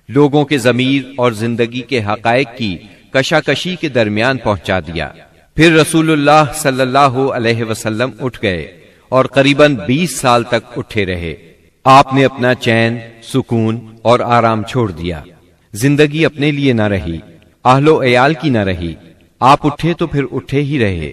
Speaker 3: لوگوں کے ضمیر اور زندگی کے حقائق کی کشاکشی کے درمیان پہنچا دیا۔ پھر رسول اللہ صلی اللہ علیہ وسلم اٹھ گئے اور قریباً 20 سال تک اٹھے رہے۔ آپ نے اپنا چین، سکون اور آرام چھوڑ دیا، زندگی اپنے لیے نہ رہی، اہل و عیال کی نہ رہی، آپ اٹھے تو پھر اٹھے ہی رہے،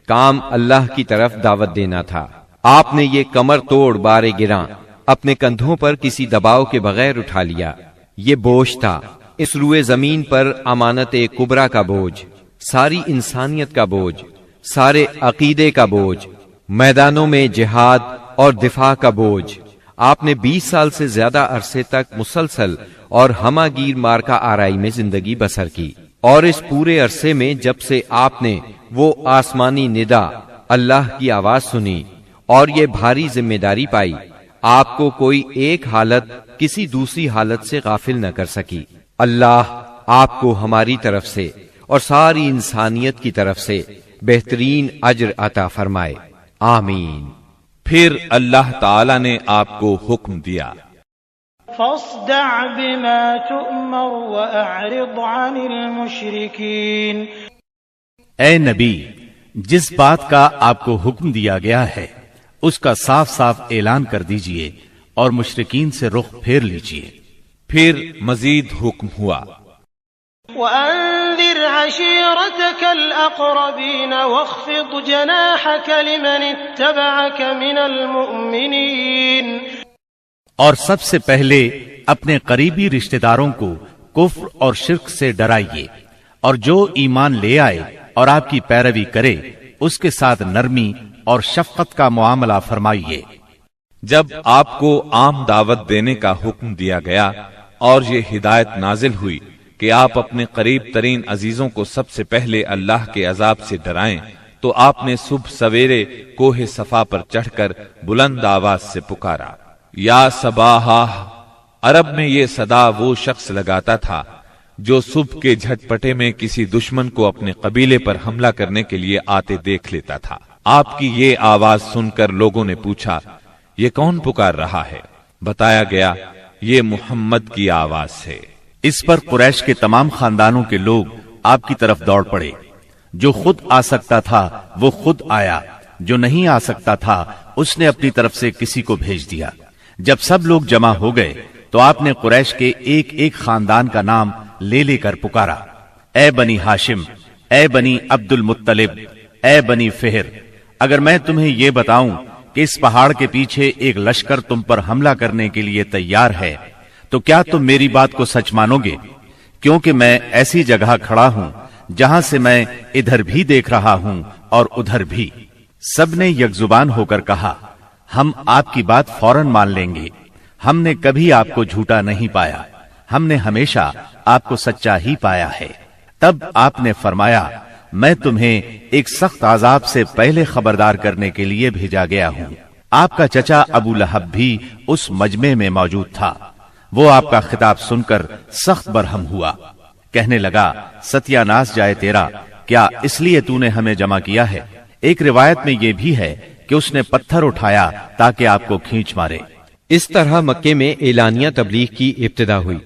Speaker 3: کام اللہ کی طرف دعوت دینا تھا۔ آپ نے یہ کمر توڑ بار گراں اپنے کندھوں پر کسی دباؤ کے بغیر اٹھا لیا۔ یہ بوجھ تھا، اس روئے زمین پر امانت کبریٰ کا بوجھ، ساری انسانیت کا بوجھ، سارے عقیدے کا بوجھ، میدانوں میں جہاد اور دفاع کا بوجھ۔ آپ نے 20 سال سے زیادہ عرصے تک مسلسل اور ہمہ گیر مارکا آرائی میں زندگی بسر کی، اور اس پورے عرصے میں جب سے آپ نے وہ آسمانی ندا اللہ کی آواز سنی اور یہ بھاری ذمہ داری پائی، آپ کو کوئی ایک حالت کسی دوسری حالت سے غافل نہ کر سکی۔ اللہ آپ کو ہماری طرف سے اور ساری انسانیت کی طرف سے بہترین اجر عطا فرمائے، آمین۔
Speaker 1: پھر اللہ تعالی نے آپ کو حکم دیا،
Speaker 4: فاصدع بما تؤمر واعرض عن المشرکین۔
Speaker 2: اے نبی، جس بات کا آپ کو حکم دیا گیا ہے اس کا صاف صاف اعلان کر دیجئے اور مشرکین سے رخ پھیر لیجئے۔
Speaker 1: پھر مزید حکم ہوا،
Speaker 4: وأنذر عشيرتك الأقربين واخفض جناحك لمن اتبعك من المؤمنين۔
Speaker 2: اور سب سے پہلے اپنے قریبی رشتہ داروں کو کفر اور شرک سے ڈرائیے، اور جو ایمان لے آئے اور آپ کی پیروی کرے اس کے ساتھ نرمی اور شفقت کا معاملہ فرمائیے۔
Speaker 1: جب آپ کو عام دعوت دینے کا حکم دیا گیا اور یہ ہدایت نازل ہوئی کہ آپ اپنے قریب ترین عزیزوں کو سب سے پہلے اللہ کے عذاب سے ڈرائیں، تو آپ نے صبح سویرے کوہ صفا پر چڑھ کر بلند آواز سے پکارا، یا صباحا۔ عرب میں یہ صدا وہ شخص لگاتا تھا جو صبح کے جھٹپٹے میں کسی دشمن کو اپنے قبیلے پر حملہ کرنے کے لیے آتے دیکھ لیتا تھا۔ آپ کی یہ آواز سن کر لوگوں نے پوچھا، یہ کون پکار رہا ہے؟ بتایا گیا، یہ محمد کی آواز ہے۔
Speaker 2: اس پر قریش کے تمام خاندانوں کے لوگ آپ کی طرف دوڑ پڑے۔ جو خود آ سکتا تھا وہ خود آیا، جو نہیں آ سکتا تھا اس نے اپنی طرف سے کسی کو بھیج دیا۔ جب سب لوگ جمع ہو گئے تو آپ نے قریش کے ایک ایک خاندان کا نام لے لے کر پکارا، اے بنی ہاشم، اے بنی عبد المطلب، اے بنی فہر، اگر میں تمہیں یہ بتاؤں کہ اس پہاڑ کے پیچھے ایک لشکر تم پر حملہ کرنے کے لیے تیار ہے تو کیا تم میری بات کو سچ مانو گے؟ کیونکہ میں ایسی جگہ کھڑا ہوں جہاں سے میں ادھر بھی دیکھ رہا ہوں اور ادھر بھی۔ سب نے یک زبان ہو کر کہا، ہم آپ کی بات فوراً مان لیں گے، ہم نے کبھی آپ کو جھوٹا نہیں پایا، ہم نے ہمیشہ آپ کو سچا ہی پایا ہے۔ تب آپ نے فرمایا، میں تمہیں ایک سخت عذاب سے پہلے خبردار کرنے کے لیے بھیجا گیا ہوں۔ آپ کا چچا ابو لہب بھی اس مجمع میں موجود تھا۔ وہ آپ کا خطاب سن کر سخت برہم ہوا، کہنے لگا، ستیہ ناس جائے تیرا، کیا اس لیے تو نے ہمیں جمع کیا ہے؟ ایک روایت میں یہ بھی ہے کہ اس نے پتھر اٹھایا تاکہ آپ کو کھینچ مارے۔
Speaker 3: اس طرح مکے میں اعلانیہ تبلیغ کی ابتدا ہوئی،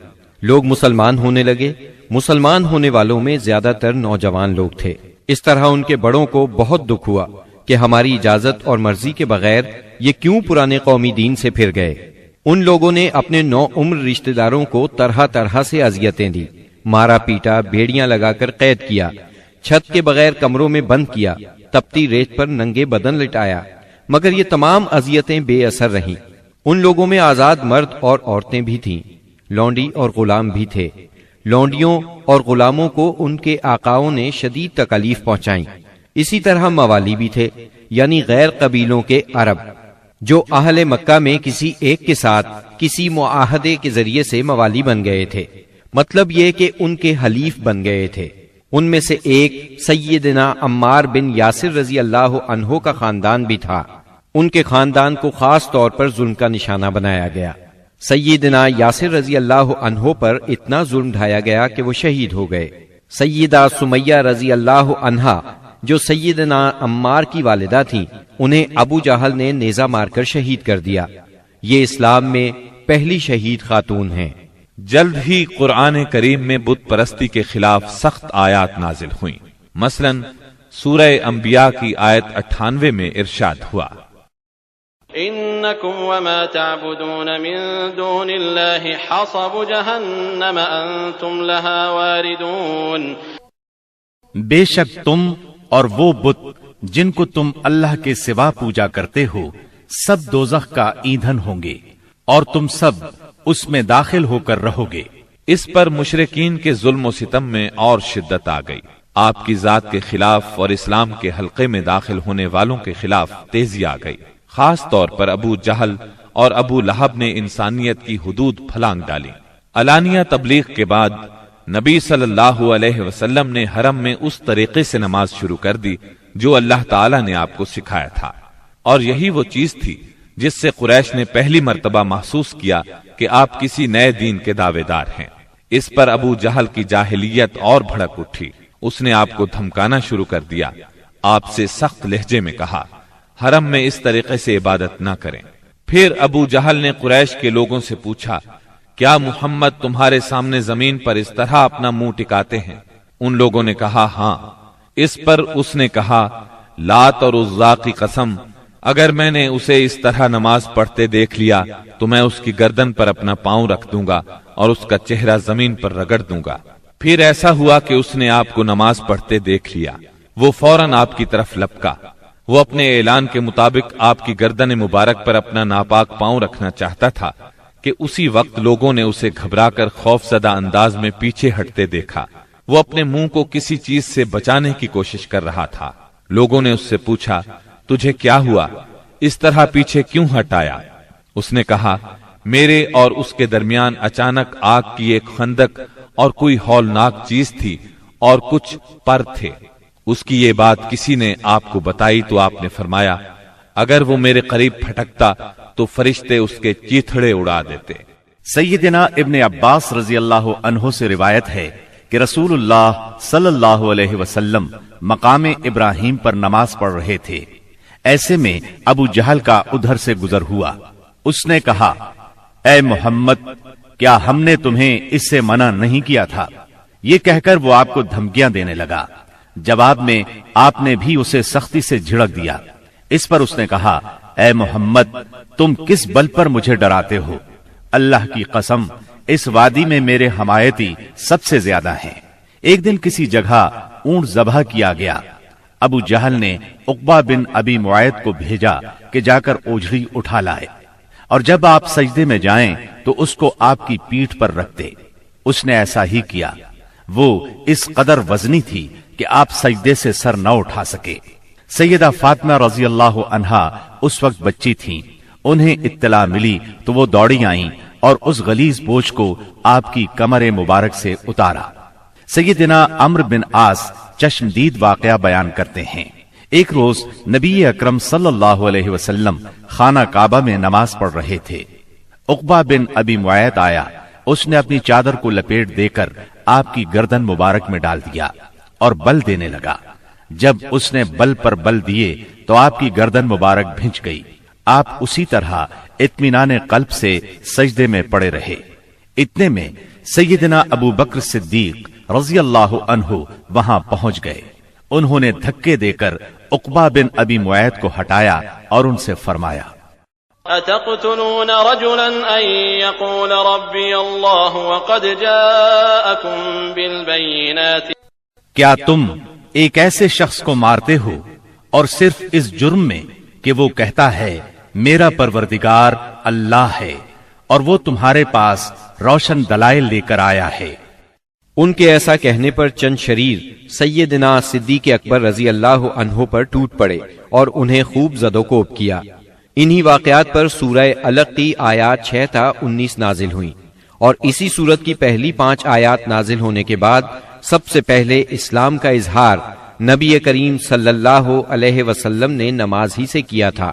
Speaker 3: لوگ مسلمان ہونے لگے۔ مسلمان ہونے والوں میں زیادہ تر نوجوان لوگ تھے۔ اس طرح ان کے بڑوں کو بہت دکھ ہوا کہ ہماری اجازت اور مرضی کے بغیر یہ کیوں پرانے قومی دین سے پھر گئے۔ ان لوگوں نے اپنے نو عمر رشتہ داروں کو طرح طرح سے اذیتیں دی، مارا پیٹا، بیڑیاں لگا کر قید کیا، چھت کے بغیر کمروں میں بند کیا، تپتی ریت پر ننگے بدن لٹایا، مگر یہ تمام اذیتیں بے اثر رہیں۔ ان لوگوں میں آزاد مرد اور عورتیں بھی تھیں، لونڈی اور غلام بھی تھے۔ لونڈیوں اور غلاموں کو ان کے آقاؤں نے شدید تکالیف پہنچائیں۔ اسی طرح موالی بھی تھے، یعنی غیر قبیلوں کے عرب، جو اہل مکہ میں کسی ایک کے ساتھ کسی معاہدے کے ذریعے سے موالی بن گئے تھے، مطلب یہ کہ ان کے حلیف بن گئے تھے۔ ان میں سے ایک سیدنا عمار بن یاسر رضی اللہ عنہ کا خاندان بھی تھا۔ ان کے خاندان کو خاص طور پر ظلم کا نشانہ بنایا گیا۔ سیدنا یاسر رضی اللہ عنہ پر اتنا ظلم ڈھایا گیا کہ وہ شہید ہو گئے۔ سیدہ سمیہ رضی اللہ عنہا جو سیدنا عمار کی والدہ تھیں، انہیں ابو جہل نے نیزہ مار کر شہید کر دیا۔ یہ اسلام میں پہلی شہید خاتون ہیں۔
Speaker 1: جلد ہی قرآن کریم میں بت پرستی کے خلاف سخت آیات نازل ہوئیں۔ مثلا سورہ انبیاء کی آیت 98 میں ارشاد ہوا،
Speaker 6: ان إنكم وما تعبدون من دون الله حصب جهنم أنتم لها واردون.
Speaker 2: بے شک تم اور وہ بت جن کو تم اللہ کے سوا پوجا کرتے ہو سب دوزخ کا ایندھن ہوں گے اور تم سب اس میں داخل ہو کر رہو گے.
Speaker 1: اس پر مشرکین کے ظلم و ستم میں اور شدت آ گئی. آپ کی ذات کے خلاف اور اسلام کے حلقے میں داخل ہونے والوں کے خلاف تیزی آ گئی. خاص طور پر ابو جہل اور ابو لہب نے انسانیت کی حدود پھلانگ ڈالی. علانیہ تبلیغ کے بعد نبی صلی اللہ علیہ وسلم نے حرم میں اس طریقے سے نماز شروع کر دی جو اللہ تعالی نے آپ کو سکھایا تھا، اور یہی وہ چیز تھی جس سے قریش نے پہلی مرتبہ محسوس کیا کہ آپ کسی نئے دین کے دعوے دار ہیں. اس پر ابو جہل کی جاہلیت اور بھڑک اٹھی. اس نے آپ کو دھمکانا شروع کر دیا. آپ سے سخت لہجے میں کہا حرم میں اس طریقے سے عبادت نہ کریں. پھر ابو جہل نے قریش کے لوگوں سے پوچھا کیا محمد تمہارے سامنے زمین پر اس طرح اپنا منہ ٹکاتے ہیں؟ ان لوگوں نے کہا ہاں. اس پر اس نے کہا لات اور عزا کی قسم اگر میں نے اسے اس طرح نماز پڑھتے دیکھ لیا تو میں اس کی گردن پر اپنا پاؤں رکھ دوں گا اور اس کا چہرہ زمین پر رگڑ دوں گا. پھر ایسا ہوا کہ اس نے آپ کو نماز پڑھتے دیکھ لیا. وہ فوراً آپ کی طرف لپکا. وہ اپنے اعلان کے مطابق آپ کی گردن مبارک پر اپنا ناپاک پاؤں رکھنا چاہتا تھا کہ اسی وقت لوگوں نے اسے گھبرا کر خوف زدہ انداز میں پیچھے ہٹتے دیکھا. وہ اپنے منہ کو کسی چیز سے بچانے کی کوشش کر رہا تھا. لوگوں نے اس سے پوچھا تجھے کیا ہوا؟ اس طرح پیچھے کیوں ہٹایا؟ اس نے کہا میرے اور اس کے درمیان اچانک آگ کی ایک خندق اور کوئی ہولناک چیز تھی اور کچھ پر تھے. اس کی یہ بات کسی نے آپ کو بتائی تو آپ نے فرمایا اگر وہ میرے قریب پھٹکتا تو فرشتے اس کے چیتھڑے اڑا دیتے.
Speaker 2: سیدنا ابن عباس رضی اللہ عنہ سے روایت ہے کہ رسول اللہ صلی اللہ علیہ وسلم مقام ابراہیم پر نماز پڑھ رہے تھے. ایسے میں ابو جہل کا ادھر سے گزر ہوا. اس نے کہا اے محمد کیا ہم نے تمہیں اس سے منع نہیں کیا تھا؟ یہ کہہ کر وہ آپ کو دھمکیاں دینے لگا. جواب میں آپ نے بھی اسے سختی سے جھڑک دیا. اس پر اس نے کہا اے محمد تم کس بل پر مجھے ڈراتے ہو؟ اللہ کی قسم اس وادی میں میرے حمایتی سب سے زیادہ ہیں. ایک دن کسی جگہ اونٹ ذبح کیا گیا. ابو جہل نے عقبہ بن ابی معیط کو بھیجا کہ جا کر اوجھڑی اٹھا لائے اور جب آپ سجدے میں جائیں تو اس کو آپ کی پیٹھ پر رکھ دے. اس نے ایسا ہی کیا. وہ اس قدر وزنی تھی کہ آپ سجدے سے سر نہ اٹھا سکے. سیدہ فاطمہ رضی اللہ عنہا اس وقت بچی تھیں. انہیں اطلاع ملی تو وہ دوڑی آئیں اور اس غلیظ بوجھ کو آپ کی کمر مبارک سے اتارا. سیدنا عمرو بن عاص چشمدید واقعہ بیان کرتے ہیں. ایک روز نبی اکرم صلی اللہ علیہ وسلم خانہ کعبہ میں نماز پڑھ رہے تھے. عقبہ بن ابی معیط آیا. اس نے اپنی چادر کو لپیٹ دے کر آپ کی گردن مبارک میں ڈال دیا اور بل دینے لگا. جب اس نے بل پر بل دیے تو آپ کی گردن مبارک بھنچ گئی. آپ اسی طرح اطمینان قلب سے سجدے میں پڑے رہے. اتنے میں سیدنا ابو بکر صدیق رضی اللہ عنہ وہاں پہنچ گئے. انہوں نے دھکے دے کر عقبہ بن ابی معیط کو ہٹایا اور ان سے فرمایا
Speaker 6: أتقتلون رجلا أن يقول ربي الله وقد جاءكم بالبينات.
Speaker 2: کیا تم ایک ایسے شخص کو مارتے ہو اور صرف اس جرم میں کہ وہ کہتا ہے میرا پروردگار اللہ ہے اور وہ تمہارے پاس روشن دلائل لے کر آیا ہے.
Speaker 3: ان کے ایسا کہنے پر چند شریر سیدنا صدیق اکبر رضی اللہ عنہ پر ٹوٹ پڑے اور انہیں خوب زد و کوب کیا. انہی واقعات پر سورہ علق کی آیات 6 تا 19 نازل ہوئیں اور اسی سورت کی پہلی 5 آیات نازل ہونے کے بعد سب سے پہلے اسلام کا اظہار نبی کریم صلی اللہ علیہ وسلم نے نماز ہی سے کیا تھا.